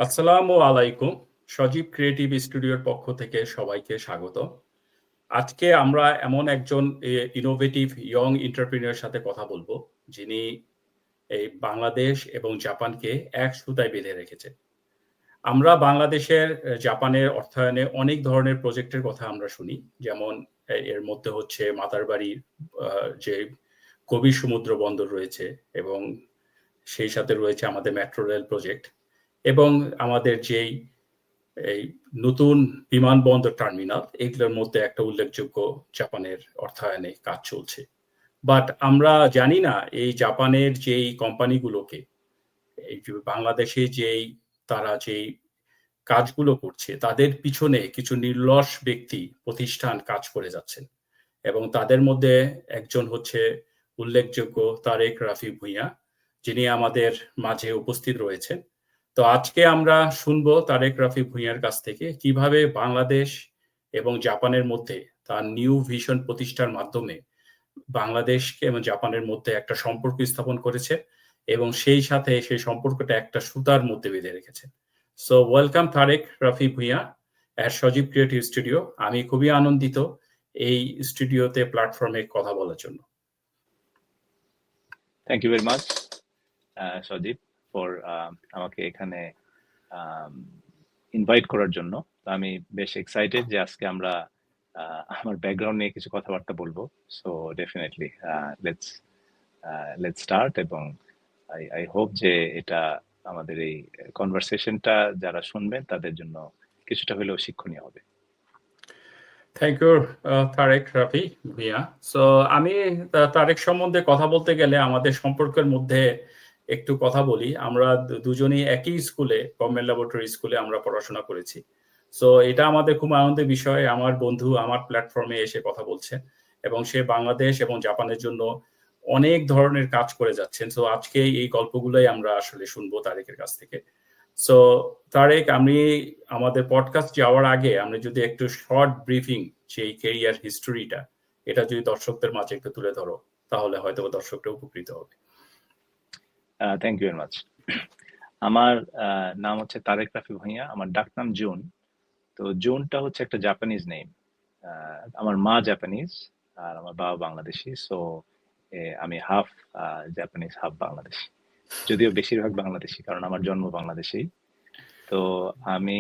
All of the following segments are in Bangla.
আসসালামু আলাইকুম। সজীব ক্রিয়েটিভ স্টুডিওর পক্ষ থেকে সবাইকে স্বাগত। আজকে আমরা এমন একজন ইনোভেটিভ ইয়ং এন্টারপ্রেনিউর সাথে কথা বলবো, যিনি এই বাংলাদেশ এবং জাপানকে এক সুতায় বেঁধে রেখেছেন। আমরা বাংলাদেশের জাপানের অর্থায়নে অনেক ধরনের প্রজেক্টের কথা আমরা শুনি। যেমন এর মধ্যে হচ্ছে মাতারবাড়ির যে গভীর সমুদ্র বন্দর রয়েছে এবং সেই সাথে রয়েছে আমাদের মেট্রো রেল প্রজেক্ট এবং আমাদের যেই এই নতুন বিমানবন্দর টার্মিনাল, এগুলোর মধ্যে একটা উল্লেখযোগ্য জাপানের অর্থায়নে কাজ চলছে। বাট আমরা জানি না এই জাপানের যেই কোম্পানিগুলোকে এই যে বাংলাদেশে তারা যেই কাজগুলো করছে, তাদের পিছনে কিছু নির্লস ব্যক্তি প্রতিষ্ঠান কাজ করে যাচ্ছেন এবং তাদের মধ্যে একজন হচ্ছে উল্লেখযোগ্য তারেক রাফি ভূঁইয়া, যিনি আমাদের মাঝে উপস্থিত রয়েছেন। তো আজকে আমরা শুনবো তারেক রাফি ভূঁইয়ার কাছ থেকে কিভাবে বাংলাদেশ এবং জাপানের মধ্যে তার নিউ ভিশন প্রতিষ্ঠার মাধ্যমে বাংলাদেশকে এবং জাপানের মধ্যে একটা সম্পর্ক স্থাপন করেছে এবং সেই সাথে সেই সম্পর্কটা একটা সুতার মধ্যে বেঁধে রেখেছে। So welcome Tarek Rafi Bhuiyan at Sajib creative studio. আমি খুবই আনন্দিত এই স্টুডিওতে প্ল্যাটফর্মে কথা বলার জন্য। Thank you very much Sajib for আমাকে এখানে ইনভাইট করার জন্য। আমি বেশ এক্সাইটেড যে আজকে আমরা আমার ব্যাকগ্রাউন্ড নিয়ে কিছু কথাবার্তা বলবো। সো ডেফিনেটলি লেটস স্টার্ট এবং আই হোপ যে এটা আমাদের এই কনভারসেশনটা যারা শুনবেন তাদের জন্য কিছুটা হলেও শিক্ষণীয় হবে। Thank you Tarek Rafi Bhuiyan. So আমি তারেক সম্বন্ধে কথা বলতে গেলে আমাদের সম্পর্কের মধ্যে একটু কথা বলি। আমরা দুজনেই একই স্কুলে, গভর্নমেন্ট ল্যাবরেটরি স্কুলে আমরা পড়াশোনা করেছি। সো এটা আমাদের খুব আনন্দের বিষয়। আমার বন্ধু আমার প্ল্যাটফর্মে এসে কথা বলছেন এবং সে বাংলাদেশ এবং জাপানের জন্য অনেক ধরনের কাজ করে যাচ্ছেন। সো আজকে এই গল্পগুলোই আমরা আসলে শুনবো তারেকের কাছ থেকে। সো তারেক, আমি আমাদের পডকাস্ট যাওয়ার আগে আমরা যদি একটু শর্ট ব্রিফিং যে ক্যারিয়ার হিস্টোরিটা, এটা যদি দর্শকদের মাঝে একটু তুলে ধরো, তাহলে হয়তো দর্শকরা উপকৃত হবে। Thank you very much. আমার নাম হচ্ছে তারেক রাফি ভূঁইয়া। আমার ডাক নাম জুন। তো জুনটা হচ্ছে একটা জাপানিজ নেম। আমার মা জাপানিজ আর আমার বাবা বাংলাদেশি। সো আমি হাফ জাপানিজ হাফ বাংলাদেশি, যদিও বেশিরভাগ বাংলাদেশি কারণ আমার জন্ম বাংলাদেশেই। তো আমি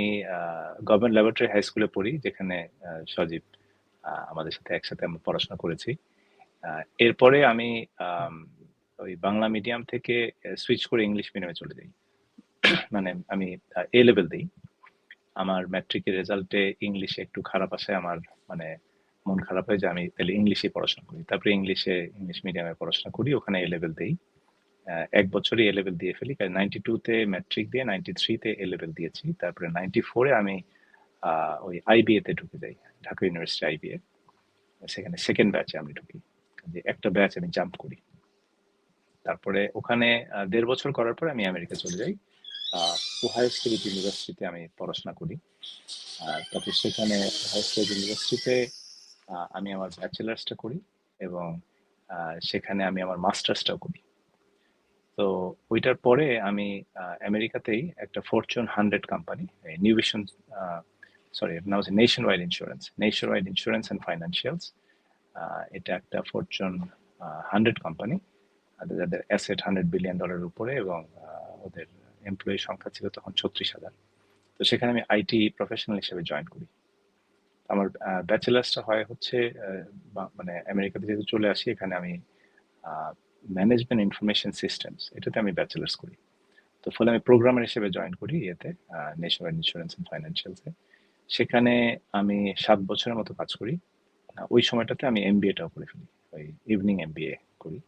গভর্নমেন্ট ল্যাবরেটরি হাই স্কুলে পড়ি, যেখানে সজীব আমাদের সাথে একসাথে আমরা পড়াশোনা করেছি। এরপরে আমি ওই বাংলা মিডিয়াম থেকে সুইচ করে ইংলিশ মিডিয়ামে চলে যাই। মানে আমি এ লেভেল দিই। আমার ম্যাট্রিকের রেজাল্টে ইংলিশে একটু খারাপ আসে। আমার মানে মন খারাপ হয় যে আমি তাহলে ইংলিশে পড়াশোনা করি। তারপরে ইংলিশ মিডিয়ামে পড়াশোনা করি, ওখানে এ লেভেল দিই। এক বছরই এ লেভেল দিয়ে ফেলি। 92-তে ম্যাট্রিক দিয়ে 93-তে এ লেভেল দিয়েছি। তারপরে 94-এ আমি ওই আইবিএ তে ঢুকে যাই, ঢাকা ইউনিভার্সিটি আইবিএ। সেখানে সেকেন্ড ব্যাচে আমি ঢুকি, যে একটা ব্যাচ আমি জাম্প করি। তারপরে ওখানে 1.5 বছর করার পর আমি আমেরিকা চলে যাই। ওহাইও স্টেট ইউনিভার্সিটিতে আমি পড়াশোনা করি। তারপর সেখানে ওহাইও স্টেট ইউনিভার্সিটিতে আমি আমার ব্যাচেলার্সটা করি এবং সেখানে আমি আমার মাস্টার্সটাও করি। তো ওইটার পরে আমি আমেরিকাতেই একটা ফরচুন 100 কোম্পানি, নিউভিশন, সরি নাম হচ্ছে নেশনওয়াইড ইন্স্যুরেন্স অ্যান্ড ফাইন্যান্সিয়ালস। এটা একটা ফরচুন 100 কোম্পানি, যাদের অ্যাসেট $100 বিলিয়ন উপরে এবং ওদের এমপ্লয়ি সংখ্যা ছিল তখন 36,000। তো সেখানে আমি আইটি প্রফেশনাল হিসেবে জয়েন করি। আমার ব্যাচেলার্সটা হয় হচ্ছে মানে আমেরিকাতে যেহেতু চলে আসি, এখানে আমি ম্যানেজমেন্ট ইনফরমেশন সিস্টেমস, এটাতে আমি ব্যাচেলার্স করি। তো ফলে আমি প্রোগ্রামার হিসেবে জয়েন করি ইয়েতে, নেশনওয়াইড ইন্স্যুরেন্স অ্যান্ড ফাইন্যান্সিয়ালসে। সেখানে আমি 7 বছরের মতো কাজ করি। ওই সময়টাতে আমি এমবিএটাও করে ফেলি, ওই ইভিনিং এমবিএ করি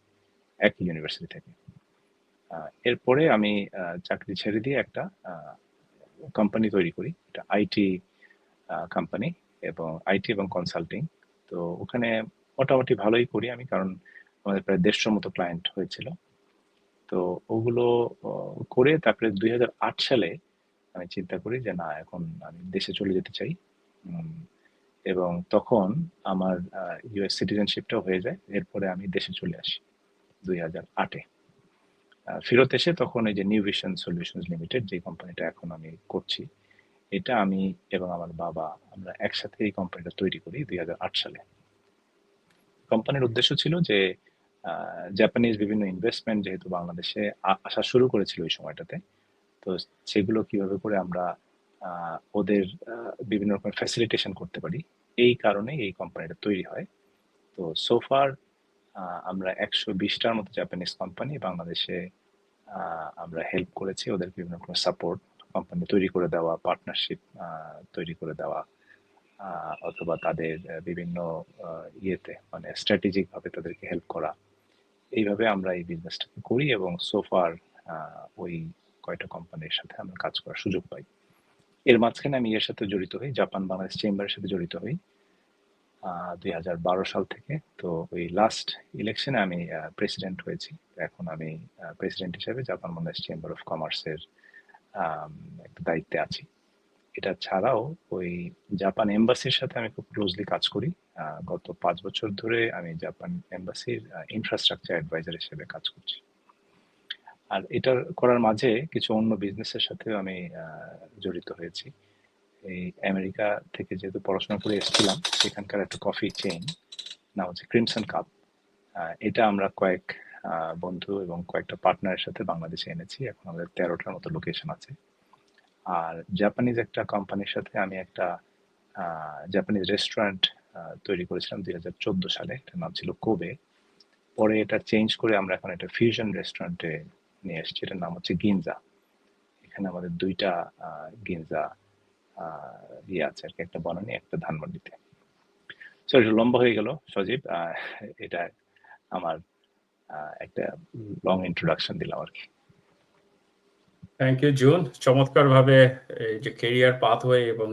একই ইউনিভার্সিটি থেকে। এরপরে আমি চাকরি ছেড়ে দিয়ে একটা কোম্পানি তৈরি করি, এটা আইটি কোম্পানি এবং কনসাল্টিং। তো ওখানে মোটামুটি ভালোই করি আমি, কারণ আমাদের প্রায় 150 মতো ক্লায়েন্ট হয়েছিল। তো ওগুলো করে তারপরে 2008 সালে আমি চিন্তা করি যে না, এখন আমি দেশে চলে যেতে চাই। এবং তখন আমার ইউএস সিটিজেনশিপটাও হয়ে যায়। এরপরে আমি দেশে চলে আসি 2008-এ। ফেরত এসে তখন এই যে নিউ ভিশন সলিউশনস লিমিটেড যে কোম্পানিটা এখন আমি করছি, এটা আমি এবং আমার বাবা আমরা একসাথে এই কোম্পানিটা তৈরি করি 2008 সালে। কোম্পানির উদ্দেশ্য ছিল যে জাপানিজ বিভিন্ন ইনভেস্টমেন্ট যেহেতু বাংলাদেশে আসা শুরু করেছিল ওই সময়টাতে, তো সেগুলো কিভাবে করে আমরা ওদের বিভিন্ন রকম ফ্যাসিলিটেশন করতে পারি, এই কারণে এই কোম্পানিটা তৈরি হয়। তো সোফার আমরা 120টার মতো জাপানিজ কোম্পানি বাংলাদেশে আমরা হেল্প করেছি, ওদের বিভিন্ন রকম সাপোর্ট, কোম্পানি তৈরি করে দেওয়া, পার্টনারশিপ তৈরি করে দেওয়া, অথবা তাদের বিভিন্ন ইয়েতে মানে স্ট্র্যাটেজিক ভাবে তাদেরকে হেল্প করা। এইভাবে আমরা এই বিজনেসটাকে করি এবং সোফার ওই কয়টা কোম্পানির সাথে আমরা কাজ করার সুযোগ পাই। এর মাঝখানে আমি এর সাথে জড়িত হই, জাপান বাংলাদেশ চেম্বারের সাথে জড়িত হই 2012 সাল থেকে। তো ওই লাস্ট ইলেকশনে আমি প্রেসিডেন্ট হয়েছি। এখন আমি প্রেসিডেন্ট হিসেবে জাপান বাংলাদেশ চেম্বার অফ কমার্সের একটা দায়িত্বে আছি। এটা ছাড়াও ওই জাপান এম্বাসির সাথে আমি খুব ক্লোজলি কাজ করি। গত 5 বছর ধরে আমি জাপান এম্বাসির ইনফ্রাস্ট্রাকচার অ্যাডভাইজার হিসেবে কাজ করছি। আর এটার করার মাঝে কিছু অন্য বিজনেসের সাথেও আমি জড়িত হয়েছি। এই আমেরিকা থেকে যেহেতু পড়াশোনা করে এসেছিলাম, সেখানকার একটা কফি চেইন নাম হচ্ছে ক্রিমসন কাপ। এটা আমরা কয়েক বন্ধু এবং কয়েকটা পার্টনারের সাথে বাংলাদেশে এনেছি। এখন আমাদের 13টার মতো লোকেশন আছে। আর জাপানিজ একটা কোম্পানির সাথে আমি একটা জাপানিজ রেস্টুরেন্ট তৈরি করেছিলাম 2014 সালে। এটার নাম ছিল কোবে। পরে এটা চেঞ্জ করে আমরা এখন একটা ফিউশন রেস্টুরেন্টে নিয়ে এসেছি, এটার নাম হচ্ছে গিনজা। এখানে আমাদের 2টা গিনজা ইয়ে আছে আর কি, একটা বনানী একটা ধানমন্ডিতে। সো এটা লম্বা হয়ে গেল সজীব, এটা আমার একটা লং ইন্ট্রোডাকশন দিলাম আর কি। Thank you Jun. চমৎকারভাবে এই যে কেরিয়ার পাথওয়ে এবং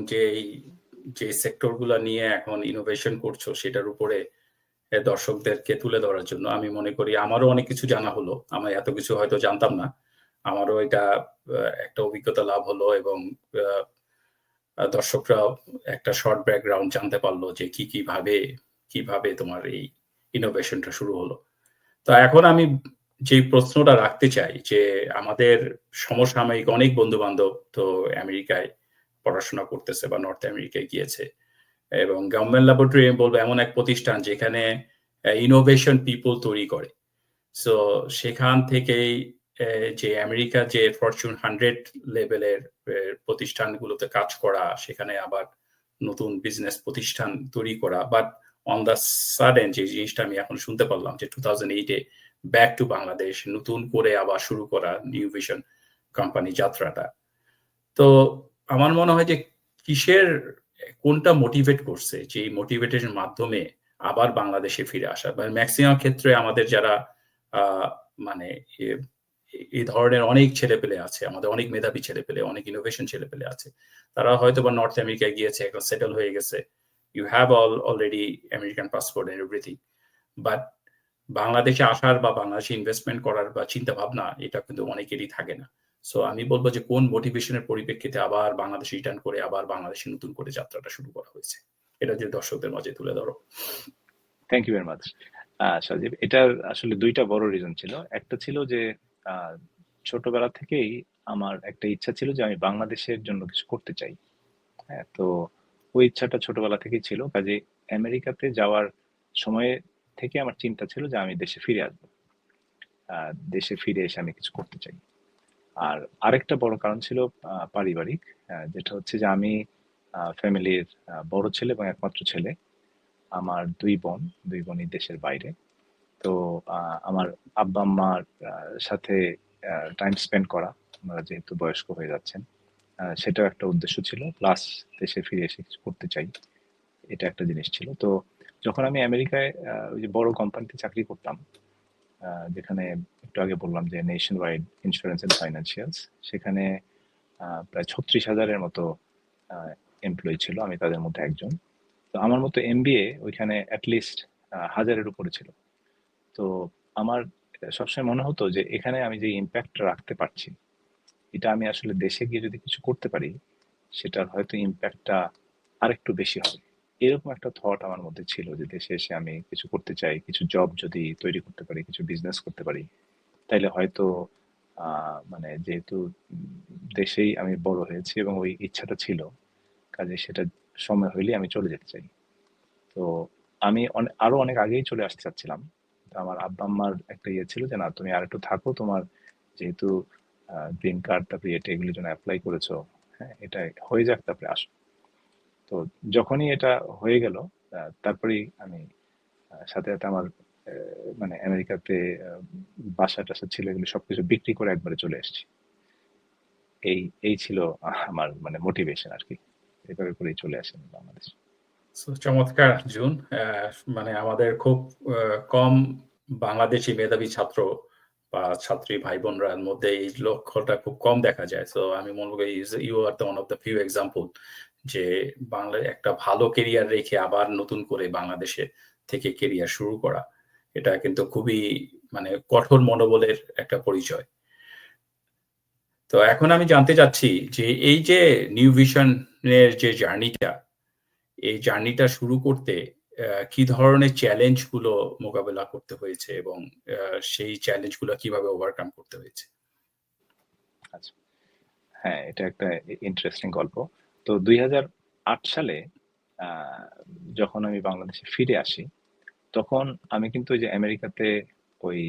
যে সেক্টরগুলো নিয়ে এখন ইনোভেশন করছো সেটার উপরে দর্শকদেরকে তুলে ধরার জন্য আমি মনে করি আমারও অনেক কিছু জানা হলো। আমি এত কিছু হয়তো জানতাম না। আমারও এটা একটা অভিজ্ঞতা লাভ হলো এবং দর্শকরাও একটা শর্ট ব্যাকগ্রাউন্ড জানতে পারলো যে কিভাবে তোমার এই ইনোভেশনটা শুরু হলো। তো এখন আমি যে প্রশ্নটা রাখতে চাই যে আমাদের সমসাময়িক অনেক বন্ধু-বান্ধব তো আমেরিকায় পড়াশোনা করতেছে বা নর্থ আমেরিকায় গিয়েছে এবং গভর্নমেন্ট ল্যাবরেটরি আমি বলবো এমন এক প্রতিষ্ঠান যেখানে ইনোভেশন পিপল তৈরি করে। সো সেখান থেকেই যে আমেরিকা যে ফরচুন 100 লেভেলের প্রতিষ্ঠানগুলোতে কাজ করা, সেখানে আবার নতুন বিজনেস প্রতিষ্ঠান তৈরি করা, বাট অন দ্য সাডেন যে জিনিসটা আমি এখন শুনতে পারলাম যে 2008-এ ব্যাক টু বাংলাদেশ নতুন করে আবার শুরু করা নিউ ভিশন কোম্পানি যাত্রাটা। তো আমার মনে হয় যে কোনটা মোটিভেট করছে যে এই মোটিভেটের মাধ্যমে আবার বাংলাদেশে ফিরে আসা, মানে ম্যাক্সিমাম ক্ষেত্রে আমাদের যারা মানে এই ধরনের অনেক ছেলেপেলে আছে, আমাদের অনেক মেধাবী ছেলেপেলে, অনেক ইনোভেশন ছেলেপেলে আছে, তারা হয়তো বা নর্থ আমেরিকায় গিয়েছে, এখন সেটেল হয়ে গেছে, you have already American passport and everything, but বাংলাদেশে আসার বা বাংলাদেশে ইনভেস্টমেন্ট করার বা চিন্তা ভাবনা এটা কিন্তু অনেকেরই থাকে না। সো আমি বলবো যে কোন মোটিভেশনের পরিপ্রেক্ষিতে আবার বাংলাদেশে রিটার্ন করে আবার বাংলাদেশে নতুন করে যাত্রাটা শুরু করা হয়েছে, এটা যদি দর্শকদের মাঝে তুলে ধরো। থ্যাংক ইউ ভেরি মাচ সজীব। এটার আসলে 2টা বড় রিজন ছিল। একটা ছিল যে ছোটবেলা থেকেই আমার একটা ইচ্ছা ছিল যে আমি বাংলাদেশের জন্য কিছু করতে চাই। হ্যাঁ, তো ওই ইচ্ছাটা ছোটবেলা থেকেই ছিল। কাজে আমেরিকাতে যাওয়ার সময় থেকে আমার চিন্তা ছিল যে আমি দেশে ফিরে আসবো, দেশে ফিরে এসে আমি কিছু করতে চাই। আর আরেকটা বড় কারণ ছিল পারিবারিক, যেটা হচ্ছে যে আমি ফ্যামিলির বড় ছেলে এবং একমাত্র ছেলে। আমার 2 বোন, 2 বোনই দেশের বাইরে। তো আমার আব্বা আম্মার সাথে টাইম স্পেন্ড করা, ওনারা যেহেতু বয়স্ক হয়ে যাচ্ছেন, সেটাও একটা উদ্দেশ্য ছিল। প্লাস দেশে ফিরে এসে কিছু করতে চাই, এটা একটা জিনিস ছিল। তো যখন আমি আমেরিকায় ওই যে বড় কোম্পানিতে চাকরি করতাম, যেখানে একটু আগে বললাম যে Nationwide insurance and financials, সেখানে প্রায় 36,000-এর মতো এমপ্লয়ি ছিল, আমি তাদের মধ্যে একজন। তো আমার মতো এমবিএ ওইখানে অ্যাটলিস্ট 1000-এর উপরে ছিল। তো আমার সবসময় মনে হতো যে এখানে আমি যে ইম্প্যাক্টটা রাখতে পারছি, এটা আমি আসলে দেশে গিয়ে যদি কিছু করতে পারি, সেটার হয়তো ইম্প্যাক্টটা আরেকটু বেশি হবে। এরকম একটা থট আমার মধ্যে ছিল যে দেশে এসে আমি কিছু করতে চাই, কিছু জব যদি তৈরি করতে পারি, কিছু বিজনেস করতে পারি, তাইলে হয়তো মানে যেহেতু দেশেই আমি বড় হয়েছি এবং ওই ইচ্ছাটা ছিল, কাজে সেটা সময় হইলে আমি চলে যেতে চাই। তো আমি আরো অনেক আগেই চলে আসতে চাচ্ছিলাম। তো আমার আব্বা আম্মার একটা ইয়ে ছিল যে না তুমি আর একটু থাকো, তোমার যেহেতু গ্রিন কার্ড তারপরে এটা এগুলোর জন্য অ্যাপ্লাই করেছো, হ্যাঁ এটা হয়ে যাক তারপরে আসো। তো যখনই এটা হয়ে গেল, তারপরেই আমি সাথে সাথে আমার মানে আমেরিকাতে বাসা টাসা ছিল, এগুলো সবকিছু বিক্রি করে একবারে চলে এসেছি। এই এই ছিল আমার মানে মোটিভেশন আর কি। এভাবে করেই চলে আসেন বাংলাদেশ। সো চমৎকার জুন। মানে আমাদের খুব কম বাংলাদেশী মেধাবী ছাত্র বা ছাত্রী ভাই-বোনরার মধ্যে এই লক্ষ্যটা খুব কম দেখা যায়। সো আমি মনে করি you are the one of the few example যে বাংলায় একটা ভালো কেরিয়ার রেখে আবার নতুন করে বাংলাদেশে থেকে কেরিয়ার শুরু করা। এটা কিন্তু খুবই মানে কঠোর মনোবলের একটা পরিচয়। তো এখন আমি জানতে চাচ্ছি যে এই যে নিউ ভিশন এর যে জার্নিটা, এই জার্নিটা শুরু করতে কি ধরনের চ্যালেঞ্জ গুলো মোকাবেলা করতে হয়েছে এবং সেই চ্যালেঞ্জ গুলো কিভাবে ওভারকাম করতে হয়েছে? আচ্ছা, হ্যাঁ এটা একটা ইন্টারেস্টিং গল্প। তো 2008 সালে আহ, যখন আমি বাংলাদেশে ফিরে আসি, তখন আমি কিন্তু ওই যে আমেরিকাতে ওই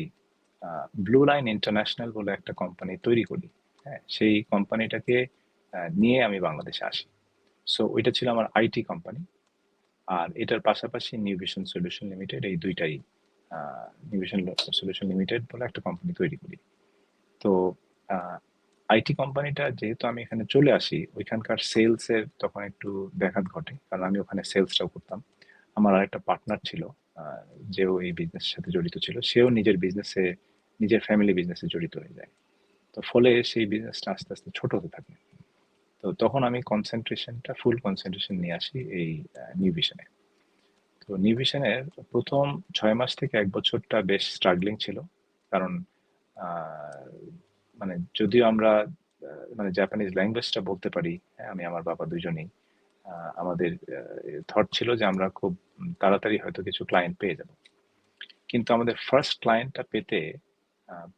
ব্লু লাইন ইন্টারন্যাশনাল বলে একটা কোম্পানি তৈরি করি। হ্যাঁ, সেই কোম্পানিটাকে নিয়ে আমি বাংলাদেশে আসি। সো ওইটা ছিল আমার আইটি কোম্পানি। আর এটার পাশাপাশি নিউভিশন সলিউশন লিমিটেড, এই দুইটাই নিউভিশন সলিউশন লিমিটেড বলে একটা কোম্পানি তৈরি করি। তো আইটি কোম্পানিটা যেহেতু আমি এখানে চলে আসি, ওইখানকার সেলস এর তখন একটু ব্যাঘাত ঘটে, কারণ আমি ওখানে সেলসটাও করতাম। আমার আরেকটা পার্টনার ছিল, আহ, যেও এই বিজনেসের সাথে জড়িত ছিল, সেও নিজের বিজনেসে, নিজের ফ্যামিলি বিজনেসে জড়িত হয়ে যায়। তো ফলে সেই বিজনেসটা আস্তে আস্তে ছোট হতে থাকে। তো তখন আমি কনসেন্ট্রেশনটা, ফুল কনসেন্ট্রেশন নিয়ে আসি এই নিউ ভিশনে। তো নিউ ভিশনের প্রথম 6 মাস থেকে 1 বছরটা বেশ স্ট্রাগলিং ছিল, কারণ আহ, মানে যদিও আমরা মানে জাপানিজ ল্যাঙ্গুয়েজটা বলতে পারি, হ্যাঁ, আমি আমার বাবা দুজনেই, আমাদের থট ছিল যে আমরা খুব তাড়াতাড়ি হয়তো কিছু ক্লায়েন্ট পেয়ে যাব। কিন্তু আমাদের ফার্স্ট ক্লায়েন্টটা পেতে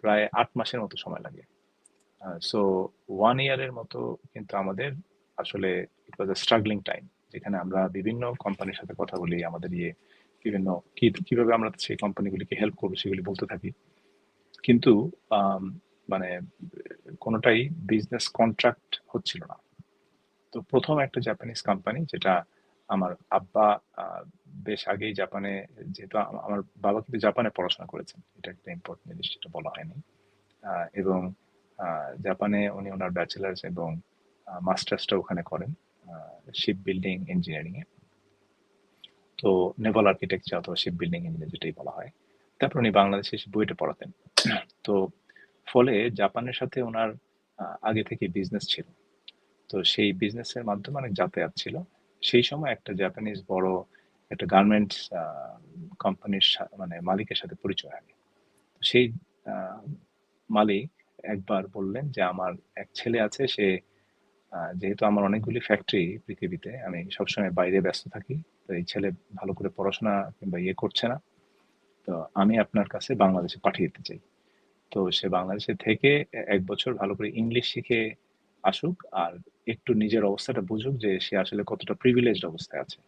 প্রায় 8 মাসের মতো সময় লাগে। সো 1 ইয়ারের মতো কিন্তু আমাদের আসলে ইট ওয়াজ এ স্ট্রাগলিং টাইম, যেখানে আমরা বিভিন্ন কোম্পানির সাথে কথা বলি, আমাদের বিভিন্ন কিভাবে আমরা সেই কোম্পানিগুলিকে হেল্প করবো সেগুলি বলতে থাকি। কিন্তু আম, মানে কোনোটাই বিজনেস কন্ট্রাক্ট হচ্ছিল না। তো প্রথম একটা জাপানিজ কোম্পানি, যেটা আমার আব্বা আহ, বেশ আগেই জাপানে, যেহেতু আমার বাবা কিন্তু জাপানে পড়াশোনা করেছেন, এটা একটা ইম্পর্টেন্ট জিনিস, যেটা বলা হয়নি। এবং জাপানে উনি ওনার ব্যাচেলার্স এবং মাস্টার্সটা ওখানে করেন শিপ বিল্ডিং ইঞ্জিনিয়ারিং এ। তো নেভাল আর্কিটেকচার অথবা শিপ বিল্ডিং ইঞ্জিনিয়ার যেটাই বলা হয়। তারপর উনি বাংলাদেশে এসে বুয়েটে পড়াতেন। তো ফলে জাপানের সাথে ওনার আগে থেকে বিজনেস ছিল। তো সেই বিজনেসের মাধ্যমে অনেক যাতায়াত ছিল। সেই সময় একটা জাপানিজ বড় একটা গার্মেন্টস কোম্পানির মানে মালিকের সাথে পরিচয় হয়। সেই আহ, মালিক একবার বললেন যে আমার এক ছেলে আছে, সে যেহেতু আমার অনেকগুলি ফ্যাক্টরি পৃথিবীতে, আমি সবসময় বাইরে ব্যস্ত থাকি, তো এই ছেলে ভালো করে পড়াশোনা কিংবা ইয়ে করছে না, তো আমি আপনার কাছে বাংলাদেশে পাঠিয়ে দিতে চাই। তো সে বাংলাদেশে থেকে 1 বছর ভালো করে ইংলিশ শিখে আসুক, আর একটু নিজের অবস্থাটা বুঝুক যে সে আসলে কতটা প্রিভিলেজড অবস্থায় আছে।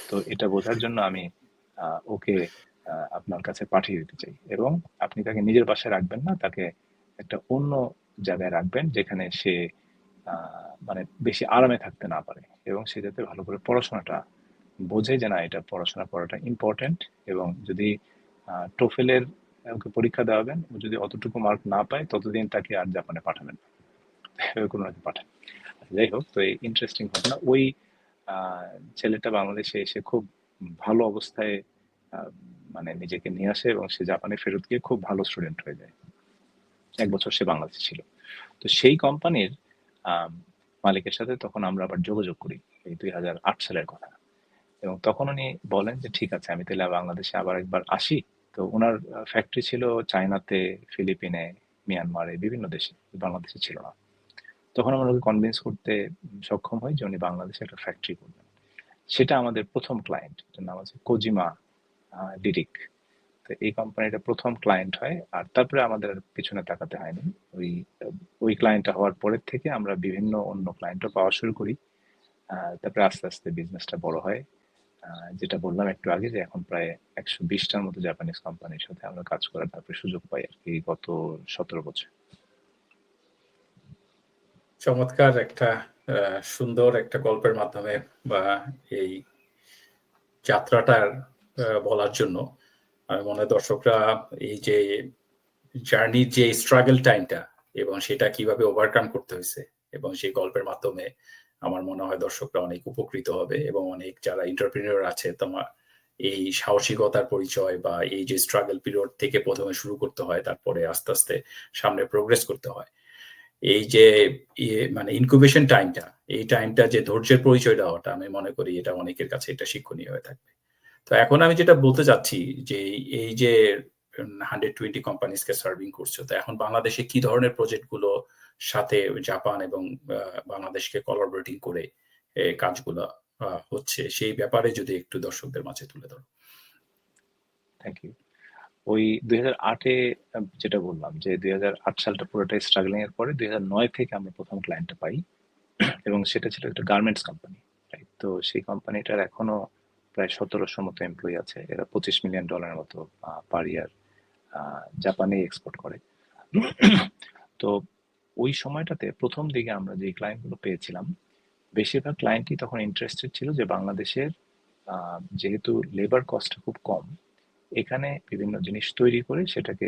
তো এটা বোঝার জন্য আমি ওকে আপনার কাছে পাঠিয়ে দিতে চাই, এবং আপনি তাকে নিজের বাসায় রাখবেন না, তাকে একটা অন্য জায়গায় রাখবেন যেখানে সে মানে বেশি আরামে থাকতে না পারে, এবং সে যাতে ভালো করে পড়াশোনাটা বোঝে যে না এটা পড়াশোনা করাটা ইম্পর্টেন্ট। এবং যদি টোফেলের ওকে পরীক্ষা দেওয়াবেন, ও যদি অতটুকু মার্ক না পায় ততদিন তাকে আর জাপানে পাঠাবেন না। এভাবে কোনো একটা পাঠান। যাই হোক, তো এই ইন্টারেস্টিং ঘটনা, ওই আহ, ছেলেটা বাংলাদেশে এসে খুব ভালো অবস্থায় আহ, মানে নিজেকে নিয়ে আসে, এবং সে জাপানে ফেরত গিয়ে খুব ভালো স্টুডেন্ট হয়ে যায়। 1 বছর সে বাংলাদেশে ছিল। তো সেই কোম্পানির মালিকের সাথে তখন আমরা আবার যোগাযোগ করি, এই 2008 সালের কথা। এবং তখন উনি বলেন যে ঠিক আছে, আমি তাহলে বাংলাদেশে আবার একবার আসি। তো ওনার ফ্যাক্টরি ছিল চায়নাতে, ফিলিপিনে, মিয়ানমারে, বিভিন্ন দেশে, বাংলাদেশে ছিল না। তখন আমরা ওকে কনভিন্স করতে সক্ষম হই যে উনি বাংলাদেশে একটা ফ্যাক্টরি করবেন। সেটা আমাদের প্রথম ক্লায়েন্ট, এটার নাম আছে কোজিমা ডিরিক। তো এই কোম্পানিটা প্রথম ক্লায়েন্ট হয়, আর তারপরে আমাদের আর পিছনে তাকাতে হয়নি। ওই ক্লায়েন্টটা হওয়ার পরের থেকে আমরা বিভিন্ন অন্য ক্লায়েন্টও পাওয়া শুরু করি। তারপরে আস্তে আস্তে বিজনেসটা বড় হয়। যেটা বললাম একটু আগে, যে এখন প্রায় 120টার মতো জাপানিজ কোম্পানির সাথে আমরা কাজ করার তারপরে সুযোগ পাই আর কি গত 17 বছর। চমৎকার একটা সুন্দর একটা গল্পের মাধ্যমে বা এই যাত্রাটার বলার জন্য আমি মনে হয় দর্শকরা এই যে জার্নির যে স্ট্রাগল টাইমটা এবং সেটা কিভাবে ওভারকাম করতে হয়েছে এবং সেই গল্পের মাধ্যমে আমার মনে হয় দর্শকরা অনেক উপকৃত হবে এবং অনেক যারা এন্টারপ্রেনিয়র আছে তোমার এই সাহসিকতার পরিচয় বা এই যে স্ট্রাগল পিরিয়ড থেকে প্রথমে শুরু করতে হয় তারপরে আস্তে আস্তে সামনে প্রোগ্রেস করতে হয়, এই যে মানে ইনকিউবেশন টাইমটা, এই টাইমটা যে ধৈর্যের পরিচয় দেওয়াটা আমি মনে করি এটা অনেকের কাছে এটা শিক্ষণীয় হয়ে থাকবে। তো এখন আমি যেটা বলতে চাচ্ছি যে এই যে 120 কোম্পানিজকে সার্ভিং করছো, তো এখন বাংলাদেশে কি ধরনের প্রজেক্ট গুলো সাথে জাপান এবং বাংলাদেশকে কোলাবোরেটিং করে কাজগুলো হচ্ছে সেই ব্যাপারে যদি একটু দর্শকদের মাঝে তুলে ধরো। Thank you. ওই 2008-এ যেটা বললাম যে 2008 সালটা পুরোটাই স্ট্রাগলিং এর পরে 2009 থেকে আমরা প্রথম ক্লায়েন্টটা পাই, এবং সেটা ছিল একটা গার্মেন্টস কোম্পানি। তো সেই কোম্পানিটার এখনো প্রায় 1700 মতো এমপ্লয়ি আছে। এরা $25 মিলিয়ন মতো পার ইয়ার জাপানে এক্সপোর্ট করে। তো ওই সময়টাতে প্রথম দিকে আমরা যে ক্লায়েন্টগুলো পেয়েছিলাম, বেশিরভাগ ক্লায়েন্টই তখন ইন্টারেস্টেড ছিল যে বাংলাদেশের যেহেতু লেবার কস্ট খুব কম, এখানে বিভিন্ন জিনিস তৈরি করে সেটাকে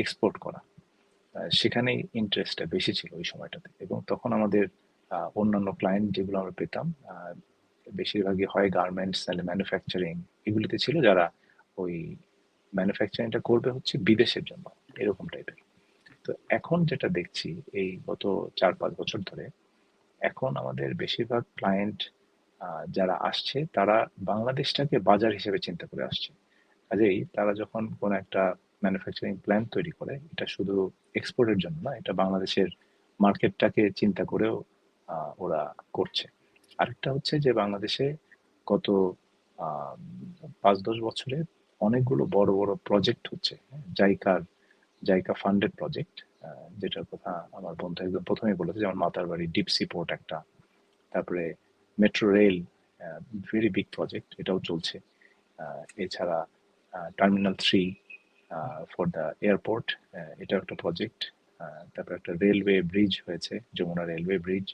এক্সপোর্ট করা, সেখানেই ইন্টারেস্টটা বেশি ছিল ওই সময়টাতে। এবং তখন আমাদের অন্যান্য ক্লায়েন্ট যেগুলো আমরা পেতাম বেশিরভাগই হয় গার্মেন্টস, তাহলে ম্যানুফ্যাকচারিং, এগুলিতে ছিল, যারা ওই ম্যানুফ্যাকচারিংটা করবে হচ্ছে বিদেশের জন্য, এরকম টাইপের। তো এখন যেটা দেখছি এই গত 4-5 বছর ধরে, এখন আমাদের বেশিরভাগ ক্লায়েন্ট যারা আসছে তারা বাংলাদেশটাকে বাজার হিসেবে চিন্তা করে আসছে। কাজেই তারা যখন কোনো একটা ম্যানুফ্যাকচারিং প্ল্যান্ট তৈরি করে, এটা শুধু এক্সপোর্টের জন্য না, এটা বাংলাদেশের মার্কেটটাকে চিন্তা করেও ওরা করছে। আরেকটা হচ্ছে যে বাংলাদেশে গত 5-10 বছরে অনেকগুলো বড় বড় প্রজেক্ট হচ্ছে। জাইকা ফান্ডেড প্রজেক্ট, যেটার কথা আমার বন্ধু একদম প্রথমেই বলেছে, যেমন মাতারবাড়ি ডিপ সি পোর্ট একটা, তারপরে metro rail, very big project, এটাও চলছে। এছাড়া টার্মিনাল 3 ফর দ্য এয়ারপোর্ট, এটা একটা প্রজেক্ট। তারপরে একটা রেলওয়ে ব্রিজ হয়েছে, যমুনা রেলওয়ে ব্রিজ।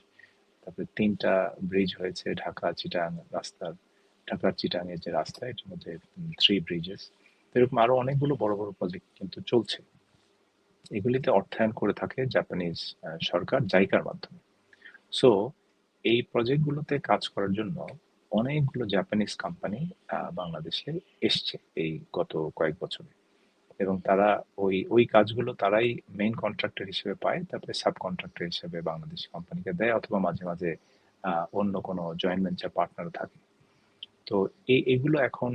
তারপরে 3টা ব্রিজ হয়েছে ঢাকা চিটাং রাস্তার, ঢাকার চিটাং এর যে রাস্তা, এটার মধ্যে 3 ব্রিজেস। এরকম আরো অনেকগুলো বড় বড় প্রজেক্ট কিন্তু চলছে। এগুলিতে অর্থায়ন করে থাকে জাপানিজ সরকার জাইকার মাধ্যমে। সো এই প্রজেক্টগুলোতে কাজ করার জন্য অনেকগুলো জাপানিজ কোম্পানি বাংলাদেশে এসছে এই গত কয়েক বছরে, এবং তারা ওই কাজগুলো তারাই মেইন কন্ট্রাক্টর হিসেবে পায়, তারপরে সাব কন্ট্রাক্টর হিসেবে বাংলাদেশি কোম্পানিকে দেয়, অথবা মাঝে মাঝে অন্য কোনো জয়েন্ট ভেঞ্চার পার্টনার থাকে। তো এগুলো এখন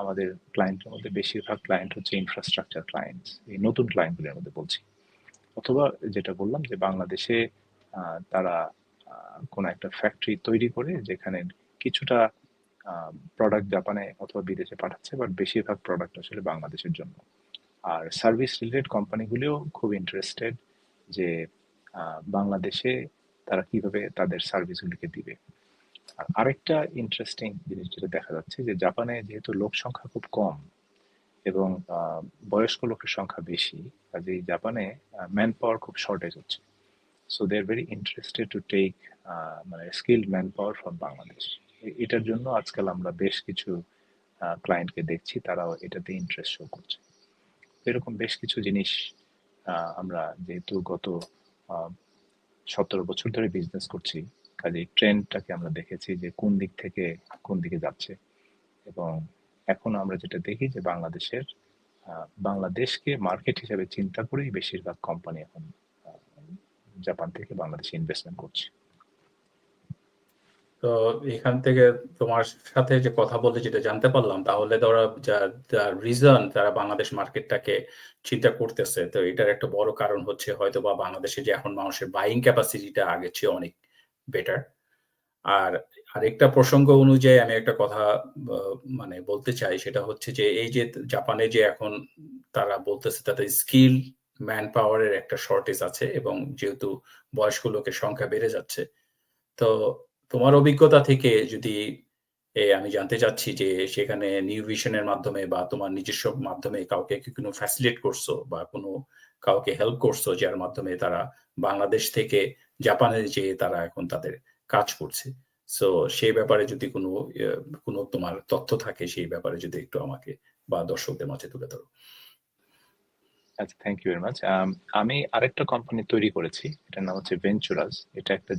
আমাদের ক্লায়েন্টের মধ্যে বেশিরভাগ ক্লায়েন্ট হচ্ছে ইনফ্রাস্ট্রাকচার ক্লায়েন্টস, এই নতুন ক্লায়েন্টগুলোর মধ্যে বলছি। অথবা যেটা বললাম যে বাংলাদেশে তারা কোনো একটা ফ্যাক্টরি তৈরি করে যেখানে কিছুটা প্রোডাক্ট জাপানে অথবা বিদেশে পাঠাচ্ছে, বাট বেশিরভাগ প্রোডাক্ট আসলে বাংলাদেশের জন্য। আর সার্ভিস রিলেটেড কোম্পানিগুলিও খুব ইন্টারেস্টেড যে বাংলাদেশে তারা কিভাবে তাদের সার্ভিসগুলিকে দিবে। আর আরেকটা ইন্টারেস্টিং জিনিস যেটা দেখা যাচ্ছে, যে জাপানে যেহেতু লোক সংখ্যা খুব কম এবং বয়স্ক লোকের সংখ্যা বেশি, কাজেই জাপানে ম্যান পাওয়ার খুব শর্টেজ হচ্ছে। So they are very interested to take মানে skilled manpower from Bangladesh. এটার জন্য আজকাল আমরা বেশ কিছু ক্লায়েন্টকে দেখছি, তারাও এটাতে ইন্টারেস্ট শো করছে। এরকম বেশ কিছু জিনিস আমরা যেহেতু গত 17 বছর ধরে বিজনেস করছি, কাজে ট্রেন্ডটাকে আমরা দেখেছি যে কোন দিক থেকে কোন দিকে যাচ্ছে। এবং এখন আমরা যেটা দেখি যে বাংলাদেশকে মার্কেট হিসেবে চিন্তা করেই বেশিরভাগ কোম্পানি এখন জাপান থেকে বাংলাদেশে ইনভেস্টমেন্ট করছে। তো এখান থেকে তোমার সাথে যে কথা বলে যেটা জানতে পারলাম, তাহলে ধরো রিজন তারা বাংলাদেশ মার্কেটটাকে চিন্তা করতেছে, তো এটার একটা বড় কারণ হচ্ছে হয়তো বা বাংলাদেশে যে এখন মানুষের বাইং ক্যাপাসিটিটা আগের চেয়ে অনেক বেটার। আর আরেকটা প্রসঙ্গ অনুযায়ী আমি একটা কথা মানে বলতে চাই, সেটা হচ্ছে যে এই যে জাপানে যে এখন তারা বলতেছে তাদের স্কিল ম্যান পাওয়ারের একটা শর্টেজ আছে, এবং যেহেতু বয়স্ক লোকের সংখ্যা বেড়ে যাচ্ছে, তো তোমার অভিজ্ঞতা থেকে যদি আমি জানতে চাচ্ছি যে সেখানে নিউ ভিশন এর মাধ্যমে বা তোমার নিজস্ব মাধ্যমে কাউকে কি কোনো ফ্যাসিলিটেট করছো, বা কোনো কাউকে হেল্প করছো যার মাধ্যমে তারা বাংলাদেশ থেকে জাপানে যেয়ে তারা এখন তাদের কাজ করছে। সো সেই ব্যাপারে যদি কোনো তোমার তথ্য থাকে, সেই ব্যাপারে যদি একটু আমাকে বা দর্শকদের মাঝে তুলে ধরো। আচ্ছা, থ্যাংক ইউ ভেরি মাচ। আমি আরেকটা কোম্পানি তৈরি করেছি, এটার নাম হচ্ছে ভেঞ্চুরাস। এটা একটা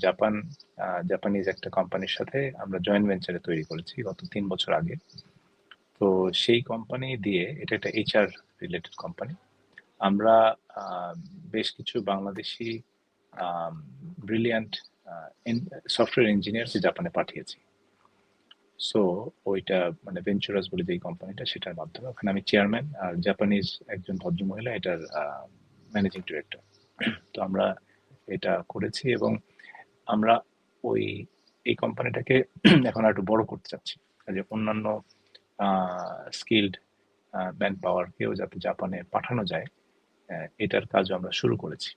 জাপানিজ একটা কোম্পানির সাথে আমরা জয়েন্ট ভেঞ্চারে তৈরি করেছি গত 3 বছর আগে। তো সেই কোম্পানি দিয়ে, এটা একটা এইচআর রিলেটেড কোম্পানি। আমরা বেশ কিছু বাংলাদেশি ব্রিলিয়ান্ট সফটওয়্যার ইঞ্জিনিয়ারকে জাপানে পাঠিয়েছি। সো ওইটা মানে ভেঞ্চুরাস বলে যে কোম্পানিটা, সেটার মাধ্যমে ওখানে আমি চেয়ারম্যান, আর জাপানিজ একজন ভদ্রমহিলা এটার ম্যানেজিং ডিরেক্টর। তো আমরা এটা করেছি, এবং আমরা ওই এই কোম্পানিটাকে এখন আর একটু বড় করতে চাচ্ছি, যে অন্যান্য স্কিল্ড ম্যান পাওয়ারকেও যাতে জাপানে পাঠানো যায়, এটার কাজও আমরা শুরু করেছি।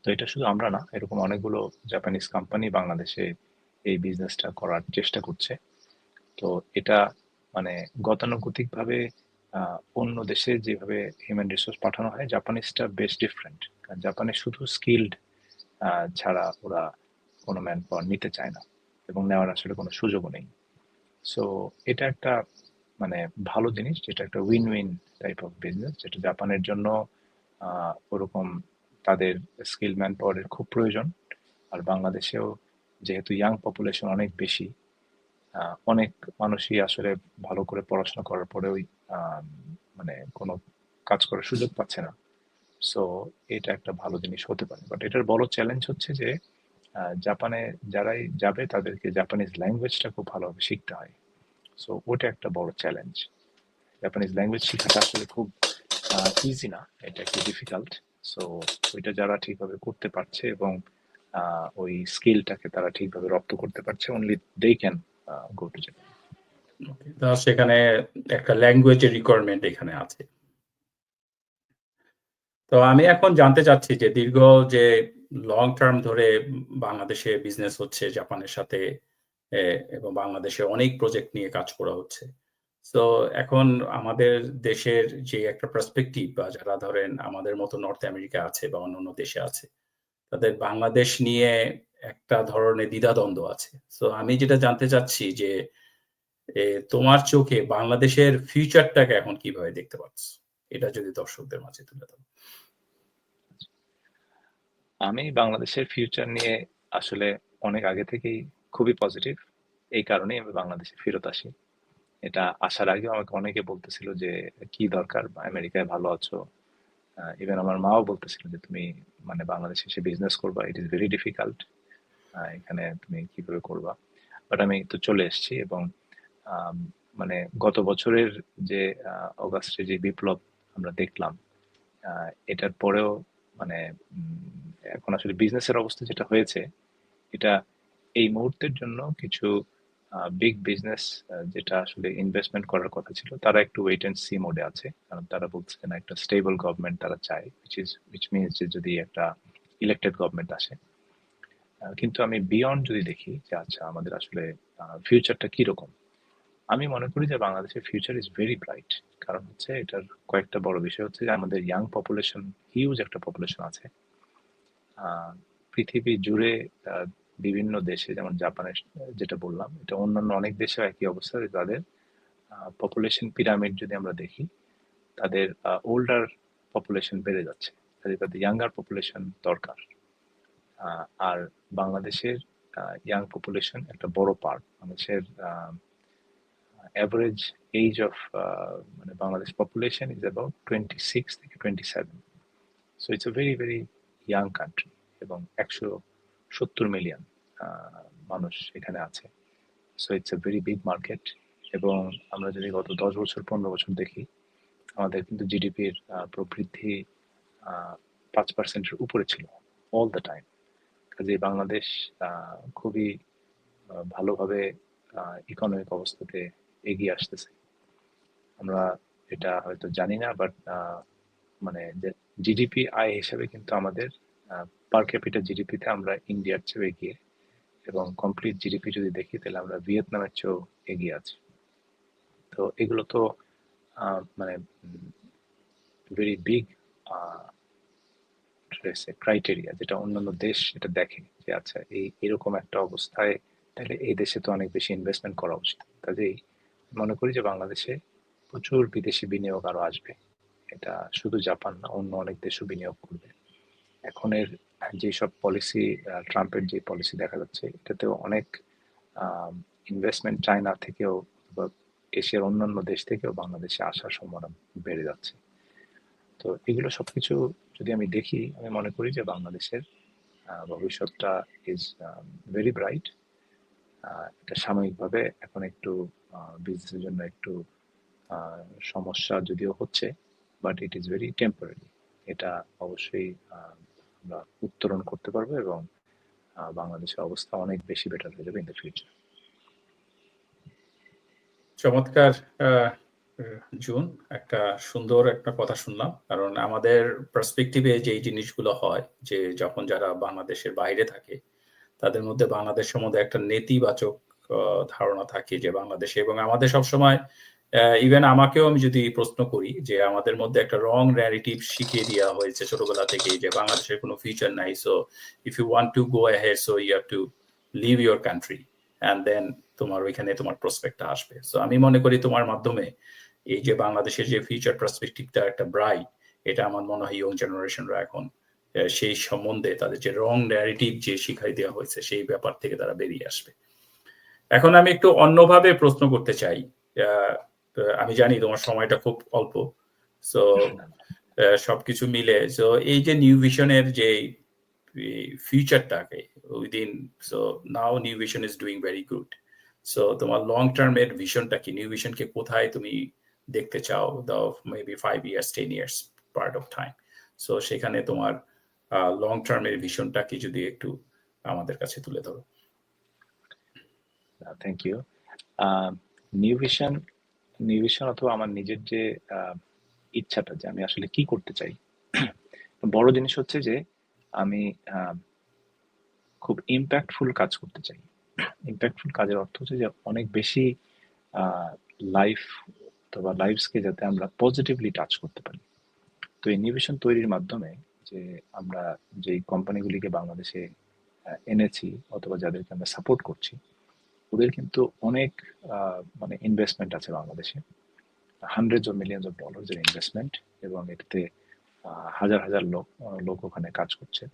তো এটা শুধু আমরা না, এরকম অনেকগুলো জাপানিজ কোম্পানি বাংলাদেশে এই বিজনেসটা করার চেষ্টা করছে। তো এটা মানে গতানুগতিকভাবে অন্য দেশে যেভাবে হিউম্যান রিসোর্স পাঠানো হয়, জাপানিজটা বেশ ডিফারেন্ট। কারণ জাপানে শুধু স্কিল্ড ছাড়া ওরা কোনো ম্যান পাওয়ার নিতে চায় না, এবং নেওয়ার আসলে কোনো সুযোগও নেই। সো এটা একটা মানে ভালো জিনিস, যেটা একটা win win type of business, যেটা জাপানের জন্য ওরকম তাদের স্কিল ম্যান পাওয়ারের খুব প্রয়োজন। আর বাংলাদেশেও যেহেতু ইয়াং পপুলেশন অনেক বেশি, অনেক মানুষই আসলে ভালো করে পড়াশোনা করার পরেও মানে কোনো কাজ করার সুযোগ পাচ্ছে না। সো এটা একটা ভালো জিনিস হতে পারে, বাট এটার বড় চ্যালেঞ্জ হচ্ছে যে জাপানে যারাই যাবে তাদেরকে জাপানিজ ল্যাঙ্গুয়েজটা খুব ভালোভাবে শিখতে হয়। সো ওটা একটা বড় চ্যালেঞ্জ। জাপানিজ ল্যাঙ্গুয়েজ শেখাটা আসলে খুব ইজি না, এটা একটু ডিফিকাল্ট। সো ওইটা যারা ঠিকভাবে করতে পারছে, এবং ওই স্কিলটাকে তারা ঠিকভাবে রপ্ত করতে পারছে, only they can go to Japan. সেখানে একটা ল্যাঙ্গুয়েজের রিকোয়ারমেন্ট এখানে আছে। তো আমি এখন জানতে চাচ্ছি যে দীর্ঘ যে লং টার্ম ধরে বাংলাদেশে বিজনেস হচ্ছে জাপানের সাথে, এবং বাংলাদেশে অনেক প্রজেক্ট নিয়ে কাজ করা হচ্ছে। তো এখন আমাদের দেশের যে একটা পার্সপেক্টিভ, বা যারা ধরেন আমাদের মতো নর্থ আমেরিকা আছে বা অন্যান্য দেশে আছে, তাদের বাংলাদেশ নিয়ে একটা ধরনের দ্বিধাদ্বন্দ্ব আছে। সো আমি যেটা জানতে চাচ্ছি যে তোমার চোখে বাংলাদেশের ফিউচারটাকে এখন কিভাবে দেখতে পাচ্ছ? এটা যদি দর্শকদের মাঝে তুলে ধরো। আমি বাংলাদেশের ফিউচার নিয়ে আসলে অনেক আগে থেকেই খুবই পজিটিভ। এই কারণেই আমি বাংলাদেশে ফেরত আসি। এটা আসার আগেও আমাকে অনেকে বলতেছিল যে কি দরকার, আমেরিকায় ভালো আছো। ইভেন আমার মাও বলতেছিল যে তুমি মানে বাংলাদেশে এসে বিজনেস করবা, ইট ইজ ভেরি ডিফিকাল্ট, এখানে তুমি কিভাবে করবা। বাট আমি তো চলে এসেছি, এবং আম, মানে গত বছরের যে অগাস্টে যে বিপ্লব আমরা দেখলাম, এটার পরেও মানে এখন আসলে বিজনেসের অবস্থা যেটা হয়েছে, এটা এই মুহূর্তের জন্য কিছু বিগ বিজনেস যেটা আসলে ইনভেস্টমেন্ট করার কথা ছিল, তারা একটু ওয়েট অ্যান্ড সি মোডে আছে। কারণ তারা বলছে না, একটা স্টেবল গভর্নমেন্ট তারা চায়, উইচ মিনস যে যদি একটা ইলেক্টেড গভর্নমেন্ট আসে। কিন্তু আমি বিয়ন্ড যদি দেখি যে আচ্ছা আমাদের আসলে ফিউচারটা কিরকম, আমি মনে করি যে বাংলাদেশের ফিউচার ইজ ভেরি ব্রাইট। কারণ হচ্ছে এটার কয়েকটা বড় বিষয় হচ্ছে যে আমাদের ইয়াং পপুলেশন, হিউজ একটা পপুলেশন আছে। আহ, পৃথিবী জুড়ে বিভিন্ন দেশে, যেমন জাপানের যেটা বললাম, এটা অন্যান্য অনেক দেশেও একই অবস্থা, যে তাদের পপুলেশন পিরামিড যদি আমরা দেখি, তাদের ওল্ডার পপুলেশন বেড়ে যাচ্ছে, কাজে তাদের ইয়াঙ্গার পপুলেশন দরকার। আর বাংলাদেশের ইয়াং পপুলেশন একটা বড় পার্ট। বাংলাদেশের অ্যাভারেজ এজ অফ মানে বাংলাদেশ পপুলেশন ইজ অ্যাবাউট 26 থেকে 27। So it's a very very young country, এবং 170 মিলিয়ন মানুষ এখানে আছে। So it's a very big market. এবং আমরা যদি গত 10 বছর 15 বছর দেখি, আমাদের কিন্তু জিডিপির প্রবৃদ্ধি 5%-এর উপরে ছিল অল দ্য টাইম। কাজে বাংলাদেশ খুবই ভালোভাবে ইকোনমিক অবস্থাতে এগিয়ে আসতেছে। আমরা এটা হয়তো জানি না, বাট মানে যে জিডিপি আয় হিসেবে কিন্তু আমাদের পার ক্যাপিটা জিডিপিতে আমরা ইন্ডিয়ার চেয়েও এগিয়ে, এবং কমপ্লিট জিডিপি যদি দেখি তাহলে আমরা ভিয়েতনামের চেয়েও এগিয়ে আছি। তো এগুলো তো মানে ভেরি বিগ ক্রাইটেরিয়া, যেটা অন্যান্য দেশ এটা দেখে যে আচ্ছা এরকম একটা অবস্থায় তাহলে এই দেশে তো অনেক বেশি ইনভেস্টমেন্ট করা উচিত। কাজেই মনে করি যে বাংলাদেশে প্রচুর বিদেশি বিনিয়োগ আরো আসবে। এটা শুধু জাপান না, অন্য অনেক দেশও বিনিয়োগ করবে। এখনের যেসব পলিসি, ট্রাম্পের যে পলিসি দেখা যাচ্ছে, এটাতেও অনেক ইনভেস্টমেন্ট চায়না থেকেও বা এশিয়ার অন্যান্য দেশ থেকেও বাংলাদেশে আসার সম্ভাবনা বেড়ে যাচ্ছে। তো এগুলো সবকিছু যদি আমি দেখি, আমি মনে করি যে বাংলাদেশের ভবিষ্যৎটা ইজ ভেরি ব্রাইট। এটা সাময়িকভাবে এখন একটু বিজনেসের জন্য একটু সমস্যা যদিও হচ্ছে, but it is very temporary. এটা অবশ্যই আমরা উত্তরণ করতে পারবো, এবং বাংলাদেশের অবস্থা অনেক বেশি বেটার হয়ে যাবে ইন দ্য ফিউচার। চমৎকার জুন, একটা সুন্দর একটা কথা শুনলাম। কারণ আমাদের পার্সপেক্টিভে যেই জিনিসগুলো হয়, যে যখন যারা বাংলাদেশের বাইরে থাকে তাদের মধ্যে বাংলাদেশ সম্বন্ধে একটা নেতিবাচক ধারণা থাকে যে বাংলাদেশে, এবং আমাদের সবসময় ইভেন আমাকেও আমি যদি প্রশ্ন করি যে আমাদের মধ্যে একটা রং ন্যারেটিভ শিখিয়ে দেওয়া হয়েছে ছোটবেলা থেকেই যে বাংলাদেশের কোনো ফিউচার নাই, so if you want to go ahead so you have to leave your country and then তোমার ওইখানে তোমার প্রসপেক্টটা আসবে। সো আমি মনে করি তোমার মাধ্যমে এই যে বাংলাদেশের যে ফিউচার পার্সপেক্টিভটা একটা ব্রাইট, এটা আমার মনে হয় ইয়ং জেনারেশনরা এখন সেই সম্বন্ধে তাদের যে রং ন্যারেটিভ যে শিখাই দেওয়া হয়েছে সেই ব্যাপার থেকে তারা বেরিয়ে আসবে। এখন আমি একটু অন্যভাবে প্রশ্ন করতে চাই। আমি জানি তোমার সময়টা খুব অল্প, সো সবকিছু মিলে সো এই যে নিউ ভিশনের যে ফিউচারটাকে within, so now New Vision is doing very good. So তোমার লং টার্মের ভিশনটা কি? নিউ ভিশনকে কোথায় তুমি দেখতে চাও? দাও maybe 5 years 10 years part of time. So সেখানে তোমার লং টার্মের ভিশনটা কি যদি একটু আমাদের কাছে তুলে ধরো। Thank you. নিউ ভিশন অথবা আমার নিজের যে ইচ্ছাটা যে আমি আসলে কি করতে চাই, বড় জিনিস হচ্ছে যে আমি খুব ইম্প্যাক্টফুল কাজ করতে চাই। ইম্প্যাক্টফুল কাজের অর্থ হচ্ছে যে অনেক বেশি লাইফ অথবা লাইফসকে যাতে আমরা পজিটিভলি টাচ করতে পারি। তো ইনোভেশন তৈরির মাধ্যমে যে আমরা যেই কোম্পানিগুলিকে বাংলাদেশে এনেছি অথবা যাদেরকে আমরা সাপোর্ট করছি, ওদের কিন্তু অনেক মানে ইনভেস্টমেন্ট আছে বাংলাদেশে, hundreds of millions of dollars এর ইনভেস্টমেন্ট, এবং এটাতে হাজার হাজার লোক ওখানে কাজ করছে।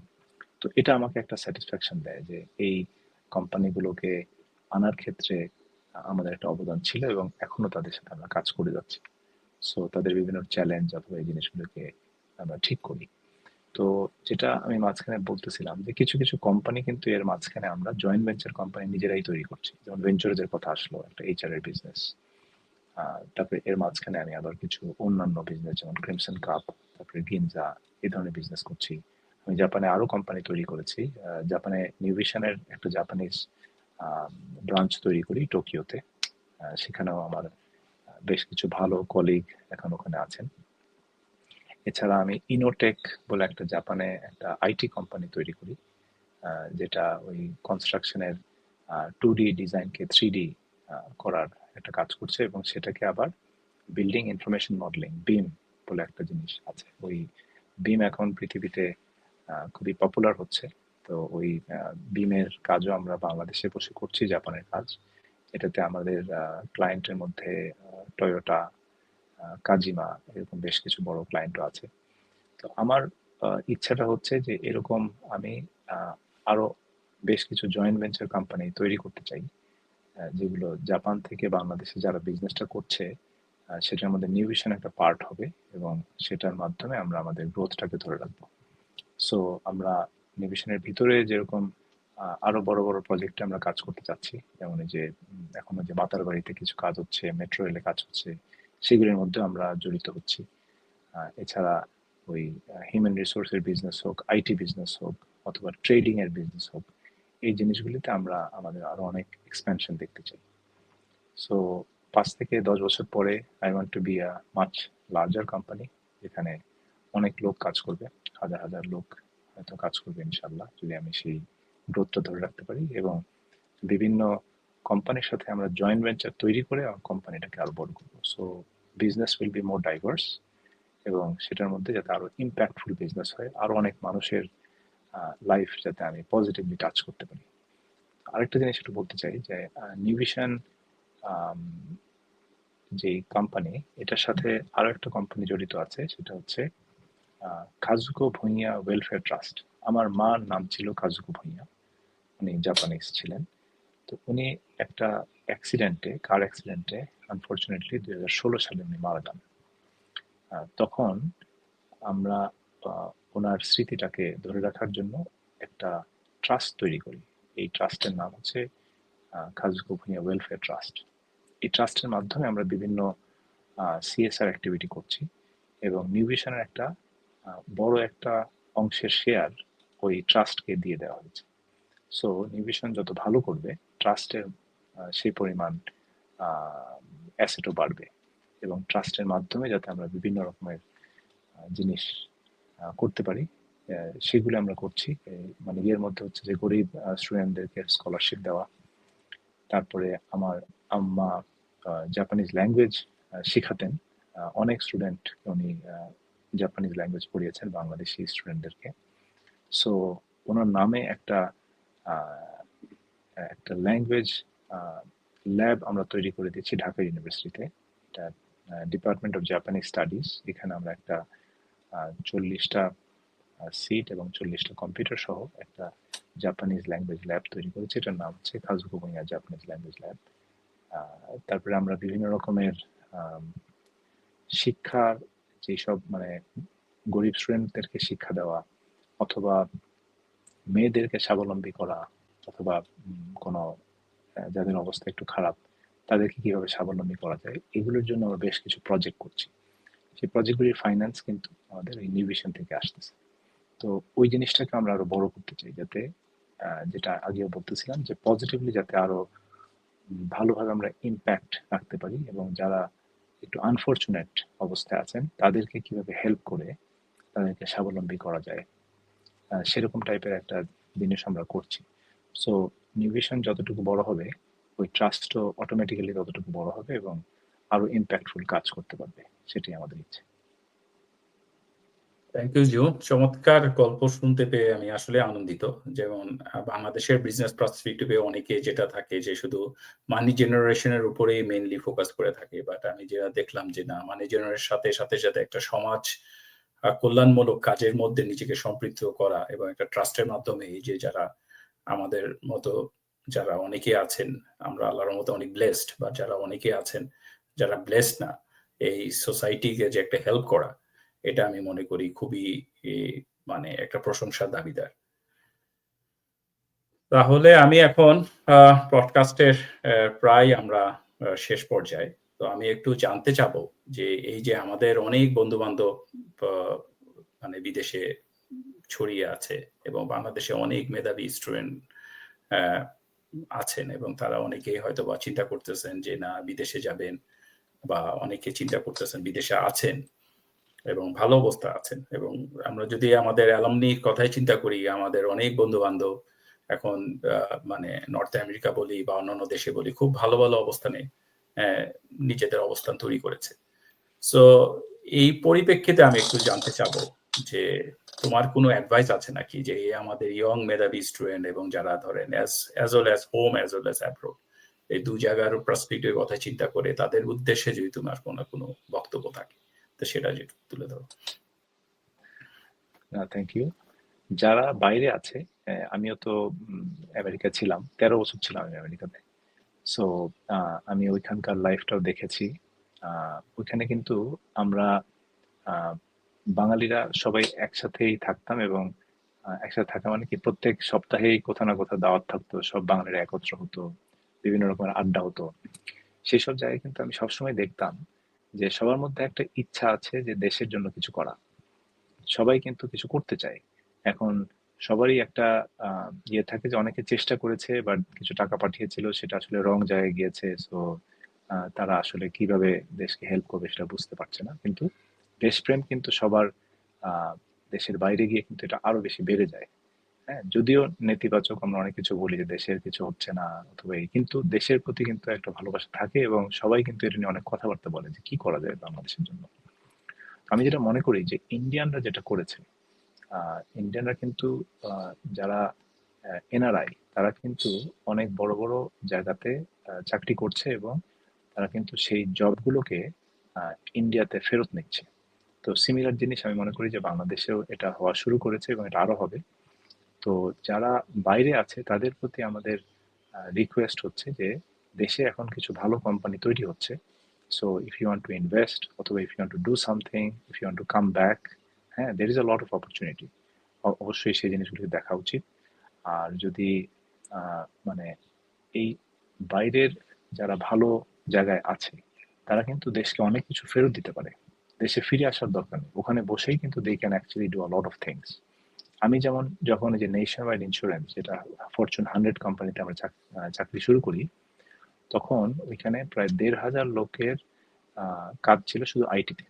তো এটা আমাকে একটা স্যাটিসফ্যাকশন দেয় যে এই কোম্পানিগুলোকে আনার ক্ষেত্রে আমাদের একটা অবদান ছিল, এবং এখনো তাদের সাথে আমরা কাজ করে যাচ্ছি। সো তাদের বিভিন্ন চ্যালেঞ্জ অথবা এই জিনিসগুলোকে আমরা ঠিক করি। তো যেটা আমি মাঝখানে বলতেছিলাম যে কিছু কিছু কোম্পানি কিন্তু এর মাঝখানে আমরা জয়েন্ট ভেঞ্চার কোম্পানি নিজেরাই তৈরি করছি, যেমন ভেঞ্চারের কথা আসলো, একটা এইচআর এর বিজনেস। তারপরে এর মাঝখানে আমি আবার কিছু অন্যান্য বিজনেস যেমন ক্রিমসন কাপ, তারপরে গিনজা, এই ধরনের বিজনেস করছি। আমি জাপানে আরো কোম্পানি তৈরি করেছি। জাপানে নিউভিশনের একটা জাপানিজ ব্রাঞ্চ তৈরি করি টোকিওতে। সেখানেও আমার বেশ কিছু ভালো কলিগ এখন ওখানে আছেন। এছাড়া আমি ইনোটেক বলে একটা জাপানে একটা আইটি কোম্পানি তৈরি করি, যেটা ওই কনস্ট্রাকশনের 2D ডিজাইনকে 3D করার একটা কাজ করছে, এবং সেটাকে আবার বিল্ডিং ইনফরমেশন মডেলিং, বিম বলে একটা জিনিস আছে। ওই বিম এখন পৃথিবীতে খুবই পপুলার হচ্ছে। তো ওই বিমের কাজও আমরা বাংলাদেশে বসে করছি, জাপানের কাজ। এটাতে আমাদের ক্লায়েন্টের মধ্যে টয়োটা, কাজিমা, এরকম বেশ কিছু বড় ক্লায়েন্টও আছে। তো আমার ইচ্ছাটা হচ্ছে যে এরকম আমি আরো বেশ কিছু জয়েন্ট ভেঞ্চার কোম্পানি তৈরি করতে চাই, যেগুলো জাপান থেকে বাংলাদেশে যারা বিজনেসটা করছে সেটার মধ্যে নিউভিশন একটা পার্ট হবে, এবং সেটার মাধ্যমে আমরা আমাদের গ্রোথটাকে ধরে রাখবো। সো আমরা নিউভিশনের ভিতরে যেরকম আরো বড় বড় প্রজেক্টে আমরা কাজ করতে চাচ্ছি, যেমন এই যে এখনো যে বাতারবাড়িতে কিছু কাজ হচ্ছে, মেট্রো রেলে কাজ হচ্ছে, সেগুলোর মধ্যে আমরা জড়িত হচ্ছি। এছাড়া ওই হিউম্যান রিসোর্সের বিজনেস হোক, আইটি বিজনেস হোক, অথবা ট্রেডিং এর বিজনেস হোক, এই জিনিসগুলিতে আমরা আমাদের আরো অনেক এক্সপ্যানশন দেখতে চাই। সো 5 থেকে 10 বছর পরে I want to be a much larger company, যেখানে অনেক লোক কাজ করবে, হাজার হাজার লোক হয়তো কাজ করবে ইনশাল্লাহ, যদি আমি সেই গ্রোথটা ধরে রাখতে পারি, এবং বিভিন্ন কোম্পানির সাথে আমরা জয়েন্ট ভেঞ্চার তৈরি করে আমার কোম্পানিটাকে আরো বড় করবো। So business will be more diverse, এবং সেটার মধ্যে যাতে আরো ইম্প্যাক্টফুল বিজনেস হয়, আরো অনেক মানুষের লাইফ যাতে আমি পজিটিভলি টাচ করতে পারি। আরেকটা জিনিস একটু বলতে চাই যে নিউভিশন যে কোম্পানি, এটার সাথে আরো একটা কোম্পানি জড়িত আছে, সেটা হচ্ছে কাজুকো ভুঁইয়া ওয়েলফেয়ার ট্রাস্ট। আমার মার নাম ছিল কাজুকো ভুঁইয়া, উনি জাপানিজ ছিলেন। তো উনি একটা কার অ্যাক্সিডেন্টে আনফর্চুনেটলি 2016 সালে উনি মারা যান। তখন আমরা ওনার স্মৃতিটাকে ধরে রাখার জন্য একটা ট্রাস্ট তৈরি করি। এই ট্রাস্টের নাম হচ্ছে কাজুকো ভুঁইয়া ওয়েলফেয়ার ট্রাস্ট। এই ট্রাস্টের মাধ্যমে আমরা বিভিন্ন সিএসআর অ্যাক্টিভিটি করছি, এবং নিউভিশনের একটা বড় একটা অংশের শেয়ার ওই ট্রাস্টকে দিয়ে দেওয়া হয়েছে। সো নিউভিশন যত ভালো করবে, ট্রাস্টের সেই পরিমাণ অ্যাসেটও বাড়বে, এবং ট্রাস্টের মাধ্যমে যাতে আমরা বিভিন্ন রকমের জিনিস করতে পারি, সেগুলো আমরা করছি। মানে এর মধ্যে হচ্ছে যে গরিব স্টুডেন্টদেরকে স্কলারশিপ দেওয়া, তারপরে আমার আম্মা জাপানিজ ল্যাঙ্গুয়েজ শেখাতেন, অনেক স্টুডেন্ট উনি জাপানিজ ল্যাঙ্গুয়েজ পড়িয়েছেন বাংলাদেশি স্টুডেন্টদেরকে। সো ওনার নামে একটা একটা ল্যাঙ্গুয়েজ ল্যাব আমরা তৈরি করে দিচ্ছি ঢাকা ইউনিভার্সিটিতে। এটা ডিপার্টমেন্ট অফ জাপানিজ স্টাডিজ। এখানে আমরা একটা 40টা সিট এবং 40টা কম্পিউটার সহ একটা জাপানিজ ল্যাঙ্গুয়েজ ল্যাব তৈরি করেছি। এটার নাম হচ্ছে কাজুকো ভুঁইয়া জাপানিজ ল্যাঙ্গুয়েজ ল্যাব। তারপরে আমরা বিভিন্ন রকমের শিক্ষার যেসব মানে গরিব স্টুডেন্টদেরকে শিক্ষা দেওয়া, অথবা মেয়েদেরকে স্বাবলম্বী করা, অথবা কোনো যাদের অবস্থা একটু খারাপ তাদেরকে কিভাবে স্বাবলম্বী করা যায়, এগুলোর জন্য আমরা বেশ কিছু প্রজেক্ট করছি। সেই প্রজেক্টগুলির ফাইন্যান্স কিন্তু আমাদের এই নিউভিশন থেকে আসতেছে। তো ওই জিনিসটাকে আমরা আরো বড় করতে চাই, যাতে যেটা আগেও বলতেছিলাম যে পজিটিভলি যাতে আরো ভালোভাবে আমরা ইম্প্যাক্ট রাখতে পারি, এবং যারা একটু আনফর্চুনেট অবস্থায় আছেন তাদেরকে কিভাবে হেল্প করে তাদেরকে স্বাবলম্বী করা যায়, সেরকম টাইপের একটা জিনিস আমরা করছি। সো নিউভিশন যতটুকু বড় হবে, ওই ট্রাস্টও অটোমেটিক্যালি ততটুকু বড় হবে এবং আরো ইম্প্যাক্টফুল কাজ করতে পারবে, সেটাই আমাদের ইচ্ছে। Thank you Jio. চমৎকার গল্প শুনতে পেয়ে আমি আসলে আনন্দিত। যেমন বাংলাদেশের বিজনেস পার্সপেক্টিভে অনেকে যেটা থাকে যে শুধু মানি জেনারেশনের উপরেই মেইনলি ফোকাস করে থাকে। বাট আমি যেটা দেখলাম যে না, মানি জেনারেশনের সাথে একটা সমাজ কল্যাণমূলক কাজের মধ্যে নিজেকে সম্পৃক্ত করা, এবং একটা ট্রাস্টের মাধ্যমে এই যে যারা আমাদের মতো যারা অনেকে আছেন, আমরা আল্লাহর মতো অনেক ব্লেসড, বা যারা অনেকে আছেন যারা ব্লেসড না, এই সোসাইটিকে যে একটা হেল্প করা, এটা আমি মনে করি খুবই মানে একটা প্রশংসার দাবিদার। তাহলে আমি এখন পডকাস্টের প্রায় আমরা শেষ পর্যায়ে। তো আমি একটু জানতে চাবো যে এই যে আমাদের অনেক বন্ধু বান্ধব মানে বিদেশে ছড়িয়ে আছে, এবং বাংলাদেশে অনেক মেধাবী স্টুডেন্ট আছেন, এবং তারা অনেকেই হয়তো বা চিন্তা করতেছেন যে না বিদেশে যাবেন, বা অনেকে চিন্তা করতেছেন বিদেশে আছেন এবং ভালো অবস্থা আছেন। এবং আমরা যদি আমাদের অ্যালামনির কথাই চিন্তা করি, আমাদের অনেক বন্ধু বান্ধব এখন মানে নর্থ আমেরিকা বলি বা অন্যান্য দেশে বলি খুব ভালো ভালো অবস্থানে নিজেদের অবস্থান তৈরি করেছে। সো এই পরিপ্রেক্ষিতে আমি একটু জানতে চাবো যে তোমার কোনো অ্যাডভাইস আছে নাকি, যে আমাদের ইয়ং মেধাবী স্টুডেন্ট এবং যারা ধরেন as well as home as well as abroad, এই দু জায়গার পার্সপেক্টিভের কথা চিন্তা করে তাদের উদ্দেশ্যে যদি তোমার কোনো বক্তব্য থাকে তো সেটা যেটা তুলে ধরো। Thank you. যারা বাইরে আছে, আমিও তো আমেরিকা ছিলাম, 13 বছর ছিলাম আমি আমেরিকাতে। সো আমি ওইখানকার লাইফটাও দেখেছি। ওইখানে কিন্তু আমরা বাঙালিরা সবাই একসাথেই থাকতাম, এবং একসাথে থাকা মানে কি প্রত্যেক সপ্তাহেই কোথাও না কোথাও দাওয়াত থাকতো, সব বাঙালিরা একত্র হতো, বিভিন্ন রকমের আড্ডা হতো। সেসব জায়গায় কিন্তু আমি সবসময় দেখতাম যে সবার মধ্যে একটা ইচ্ছা আছে যে দেশের জন্য কিছু করা, সবাই কিন্তু কিছু করতে চায়। এখন সবারই একটা ইয়ে থাকে যে অনেকে চেষ্টা করেছে বাট কিছু টাকা পাঠিয়েছিল সেটা আসলে রং জায়গায় গিয়েছে, সো তারা আসলে কিভাবে দেশকে হেল্প করবে সেটা বুঝতে পারছে না। কিন্তু দেশপ্রেম কিন্তু সবার দেশের বাইরে গিয়ে কিন্তু এটা আরো বেশি বেড়ে যায়। হ্যাঁ, যদিও নেতিবাচক আমরা অনেক কিছু বলি যে দেশের কিছু হচ্ছে না অথবা এই, কিন্তু দেশের প্রতি কিন্তু একটা ভালোবাসা থাকে এবং সবাই কিন্তু এটা নিয়ে অনেক কথাবার্তা বলে যে কি করা যায় বাংলাদেশের জন্য। আমি যেটা মনে করি যে ইন্ডিয়ানরা যেটা করেছে, ইন্ডিয়ানরা কিন্তু যারা এনআরআই তারা কিন্তু অনেক বড় বড় জায়গাতে চাকরি করছে এবং তারা কিন্তু সেই জবগুলোকে ইন্ডিয়াতে ফেরত নিচ্ছে। তো সিমিলার জিনিস আমি মনে করি যে বাংলাদেশেও এটা হওয়া শুরু করেছে এবং এটা আরো হবে। তো যারা বাইরে আছে তাদের প্রতি আমাদের রিকোয়েস্ট হচ্ছে যে দেশে এখন কিছু ভালো কোম্পানি তৈরি হচ্ছে, so if you want to invest অথবা if you want to do something, if you want to come back, হ্যাঁ, there is a lot of opportunity. অবশ্যই সেই জিনিসগুলোকে দেখা উচিত। আর যদি মানে এই বাইরের যারা ভালো জায়গায় আছে তারা কিন্তু দেশকে অনেক কিছু ফেরত দিতে পারে। দেশে ফিরে আসার দরকার নেই, ওখানে বসেই কিন্তু they can actually do a lot of things. আমি যেমন যখন এই যে নেশন ওয়াইড ইন্স্যুরেন্স, যেটা ফরচুন 100 কোম্পানিতে আমরা চাকরি শুরু করি, তখন ওইখানে প্রায় 1,500 লোকের কাজ ছিল শুধু আইটিতে।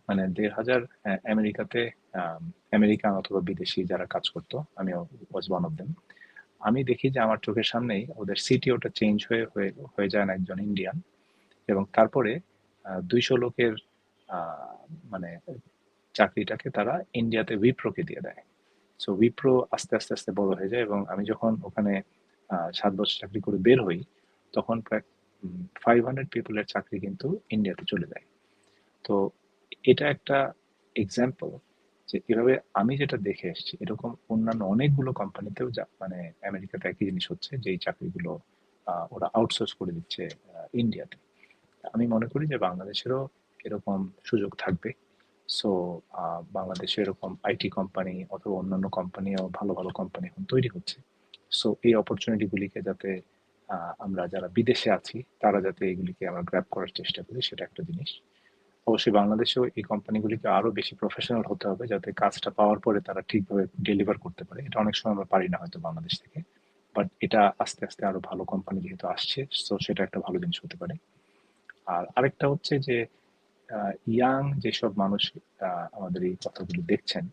মানে 1,500 আমেরিকাতে, আমেরিকান অথবা বিদেশি যারা কাজ করতো, আমিও ওয়াজ ওয়ান অফ দেম। আমি দেখি যে আমার চোখের সামনেই ওদের সিটিওটা চেঞ্জ হয়ে হয়ে হয়ে যায় একজন ইন্ডিয়ান, এবং তারপরে 200 লোকের মানে চাকরিটাকে তারা ইন্ডিয়াতে উইপ্রোকে দিয়ে দেয়। সো উইপ্রো আস্তে আস্তে আস্তে বড় হয়ে যায় এবং আমি যখন ওখানে 7 বছর চাকরি করে বের হই তখন প্রায় 500 পিপলের চাকরি কিন্তু ইন্ডিয়াতে চলে যায়। তো এটা একটা এক্সাম্পল যে এভাবে আমি যেটা দেখে এসেছি এরকম অন্যান্য অনেকগুলো কোম্পানিতেও মানে আমেরিকাতে একই জিনিস হচ্ছে যে এই চাকরিগুলো ওরা আউটসোর্স করে দিচ্ছে ইন্ডিয়াতে। আমি মনে করি যে বাংলাদেশেরও এরকম সুযোগ থাকবে। সো বাংলাদেশে এরকম আইটি কোম্পানি অথবা অন্যান্য কোম্পানিও ভালো ভালো কোম্পানি এখন তৈরি হচ্ছে। সো এই অপরচুনিটিগুলিকে যাতে আমরা যারা বিদেশে আছি তারা যাতে এগুলিকে আমরা গ্র্যাব করার চেষ্টা করি, সেটা একটা জিনিস। অবশ্যই বাংলাদেশেও এই কোম্পানিগুলিকে আরো বেশি প্রফেশনাল হতে হবে যাতে কাজটা পাওয়ার পরে তারা ঠিকভাবে ডেলিভার করতে পারে। এটা অনেক সময় আমরা পারি না হয়তো বাংলাদেশ থেকে, বাট এটা আস্তে আস্তে আরো ভালো কোম্পানি যেহেতু আসছে, সো সেটা একটা ভালো জিনিস হতে পারে। আর আরেকটা হচ্ছে যে ইয়াং যেসব মানুষ আমাদের এই কথাগুলি দেখছেন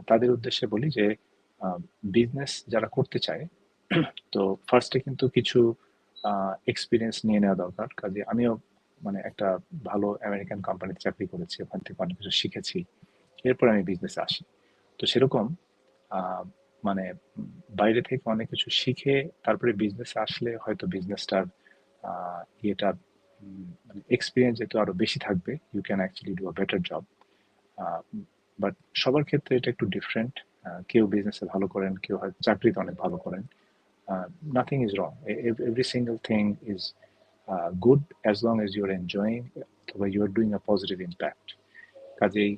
তাদের উদ্দেশ্যে বলি যে বিজনেস যারা করতে চায় তো ফার্স্টে কিন্তু কিছু এক্সপিরিয়েন্স নিয়ে নেওয়া দরকার। কাজে আমিও মানে একটা ভালো আমেরিকান কোম্পানিতে চাকরি করেছি, ওখান থেকে অনেক কিছু শিখেছি, এরপর আমি বিজনেসে আসি। তো সেরকম আহ, মানে বাইরে থেকে অনেক কিছু শিখে তারপরে বিজনেসে আসলে হয়তো বিজনেসটার ইয়েটা মানে এক্সপিরিয়েন্স যেহেতু আরো বেশি থাকবে, you can actually do a better job. But সবার ক্ষেত্রে এটা একটু ডিফারেন্ট। কেউ বিজনেসে ভালো করেন, কেউ হয়তো চাকরিতে অনেক ভালো করেন। Nothing is wrong, every single thing is good as long as you are enjoying অথবা you are doing a positive impact. কাজেই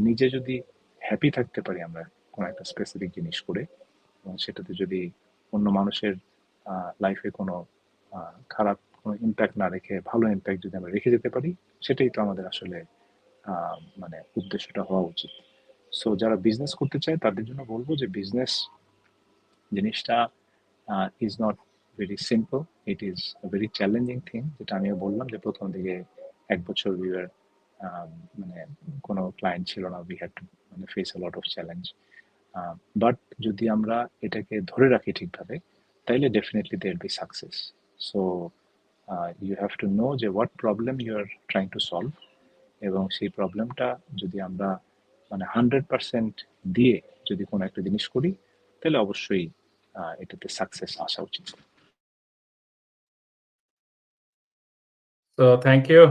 নিজে যদি হ্যাপি থাকতে পারি আমরা কোনো একটা স্পেসিফিক জিনিস করে, এবং সেটাতে যদি অন্য মানুষের লাইফে কোনো খারাপ কোনো ইম্প্যাক্ট না রেখে ভালো ইম্প্যাক্ট যদি আমরা রেখে যেতে পারি, সেটাই তো আমাদের আসলে মানে উদ্দেশ্যটা হওয়া উচিত। সো যারা বিজনেস করতে চায় তাদের জন্য বলবো যে বিজনেস জিনিসটা is not very simple, it is very challenging thing. যেটা আমিও বললাম যে প্রথম দিকে 1 বছর মানে কোনো ক্লায়েন্ট ছিল না, উই হ্যাড টু মানে face a lot of challenge. But যদি আমরা এটাকে ধরে রাখি ঠিকভাবে তাইলে definitely there be success. So you have to know যে what problem you are trying to solve, এবং সেই প্রবলেমটা যদি আমরা মানে 100% দিয়ে যদি কোনো একটা জিনিস করি তাহলে অবশ্যই এটাতে সাকসেস আসা উচিত। তো থ্যাংক ইউ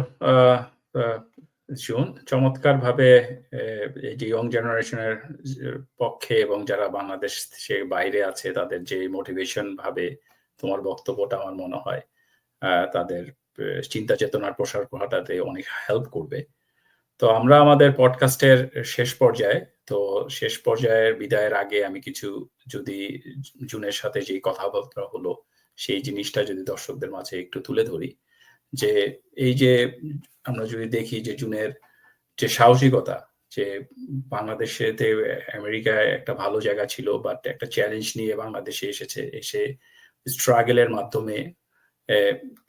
জুন, চমৎকারভাবে এই যে ইয়ং জেনারেশনের পক্ষে এবং যারা বাংলাদেশ সে বাইরে আছে তাদের যে মোটিভেশন ভাবে তোমার বক্তব্যটা আমার মনে হয় তাদের চিন্তা চেতনার প্রসার ঘটাতে অনেক হেল্প করবে। তো আমরা আমাদের পডকাস্টের শেষ পর্যায়ে, তো শেষ পর্যায়ের বিদায়ের আগে আমি কিছু যদি জুনের সাথে যে কথাবার্তা হলো সেই জিনিসটা যদি দর্শকদের মাঝে একটু তুলে ধরি, যে এই যে আমরা যদি দেখি যে জুনের যে সাহসিকতা, যে বাংলাদেশেতে আমেরিকায় একটা ভালো জায়গা ছিল, বাট একটা চ্যালেঞ্জ নিয়ে বাংলাদেশে এসে স্ট্রাগলের মাধ্যমে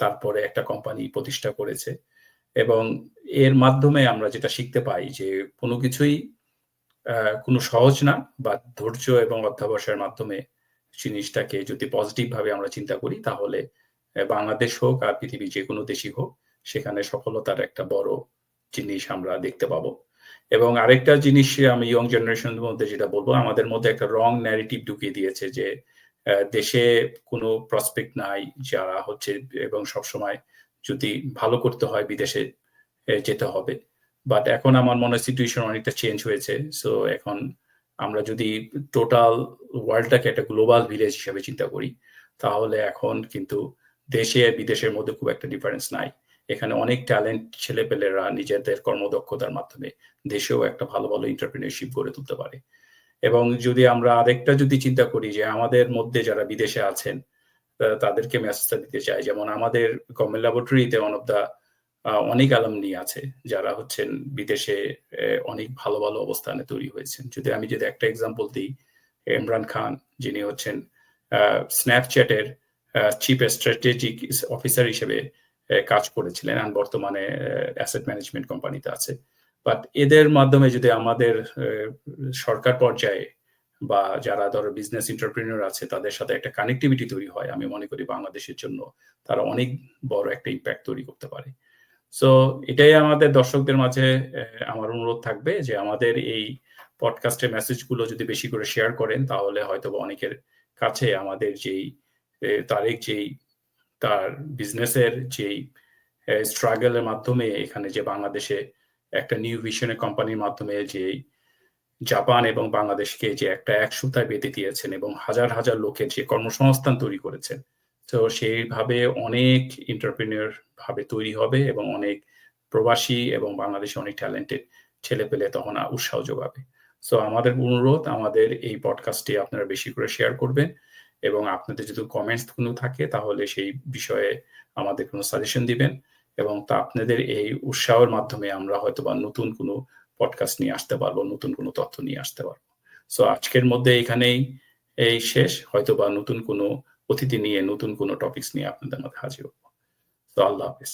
তারপরে একটা কোম্পানি প্রতিষ্ঠা করেছে। এবং এর মাধ্যমে আমরা যেটা শিখতে পাই যে কোনো কিছুই কোনো সহজ না, বা ধৈর্য এবং অধ্যবসায়ের মাধ্যমে জিনিসটাকে যদি পজিটিভ ভাবে আমরা চিন্তা করি, তাহলে বাংলাদেশ হোক আর পৃথিবীর যে কোনো দেশই হোক, সেখানে সফলতার একটা বড় জিনিস আমরা দেখতে পাবো। এবং আরেকটা জিনিস আমি ইয়ং জেনারেশনের মধ্যে যেটা বলবো, আমাদের মধ্যে একটা রং ন্যারেটিভ ঢুকিয়ে দিয়েছে যে দেশে কোনো প্রসপেক্ট নাই, যারা হচ্ছে এবং সবসময় যদি ভালো করতে হয় বিদেশে যেতে হবে। বাট এখন আমার মনে হয় সিচুয়েশন অনেকটা চেঞ্জ হয়েছে। সো এখন আমরা যদি টোটাল ওয়ার্ল্ডটাকে একটা গ্লোবাল ভিলেজ হিসেবে চিন্তা করি, তাহলে এখন কিন্তু দেশে বিদেশের মধ্যে খুব একটা ডিফারেন্স নাই। এখানে অনেক ট্যালেন্ট ছেলেপেলেরা নিজেদের কর্মদক্ষতার মাধ্যমে দেশেও একটা ভালো ভালো এন্টারপ্রেনিয়রশিপ গড়ে তুলতে পারে। এবং যদি আমরা আরেকটা যদি চিন্তা করি যে আমাদের মধ্যে যারা বিদেশে আছেন, তাদেরকে মেসেজটা দিতে চাই, যেমন আমাদের গভর্নমেন্ট ল্যাবরেটরিতে ওয়ান অফ দা অনেক অ্যালামনি আছে যারা হচ্ছেন বিদেশে অনেক ভালো ভালো অবস্থানে তৈরি হয়েছেন। আমি যদি একটা এক্সাম্পল দিই, ইমরান খান যিনি হচ্ছেন স্ন্যাপচ্যাটের চিফ স্ট্র্যাটেজিক অফিসার হিসেবে কাজ করেছিলেন, আর বর্তমানে অ্যাসেট ম্যানেজমেন্ট কোম্পানিতে আছে। বাট এদের মাধ্যমে যদি আমাদের সরকার পর্যায়ে বা যারা ধরো বিজনেস এন্টারপ্রেনিয়র আছে তাদের সাথে একটা কানেক্টিভিটি তৈরি হয়, আমি মনে করি বাংলাদেশের জন্য তারা অনেক বড় একটা ইম্প্যাক্ট তৈরি করতে পারে। সো এটাই আমাদের দর্শকদের মাঝে আমার অনুরোধ থাকবে যে আমাদের এই পডকাস্টের মেসেজগুলো যদি বেশি করে শেয়ার করেন, তাহলে হয়তো অনেকের কাছে আমাদের যেই তার বিজনেসের যেই স্ট্রাগলের মাধ্যমে এখানে যে বাংলাদেশে একটা নিউ ভিশনের কোম্পানির মাধ্যমে যে জাপান এবং বাংলাদেশকে যে একটা এক সুতায় বেঁধে দিয়েছেন এবং হাজার হাজার লোকের যে কর্মসংস্থান তৈরি করেছেন, তো সেইভাবে অনেক এন্টারপ্রেনিয়র ভাবে তৈরি হবে এবং অনেক প্রবাসী এবং বাংলাদেশে অনেক ট্যালেন্টেড ছেলে পেলে তখন উৎসাহ যোগাবে। সো আমাদের অনুরোধ, আমাদের এই পডকাস্টটি আপনারা বেশি করে শেয়ার করবেন, এবং আপনাদের যদি কমেন্টস কোনো থাকে তাহলে সেই বিষয়ে আমাদের কোনো সাজেশন দিবেন, এবং তা আপনাদের এই উৎসাহের মাধ্যমে আমরা হয়তো বা নতুন কোনো পডকাস্ট নিয়ে আসতে পারবো, নতুন কোনো তথ্য নিয়ে আসতে পারবো। সো আজকের মধ্যে এখানেই শেষ, হয়তো বা নতুন কোনো অতিথি নিয়ে নতুন কোনো টপিকস নিয়ে আপনাদের মধ্যে হাজির হবো। তো আল্লাহ হাফেজ।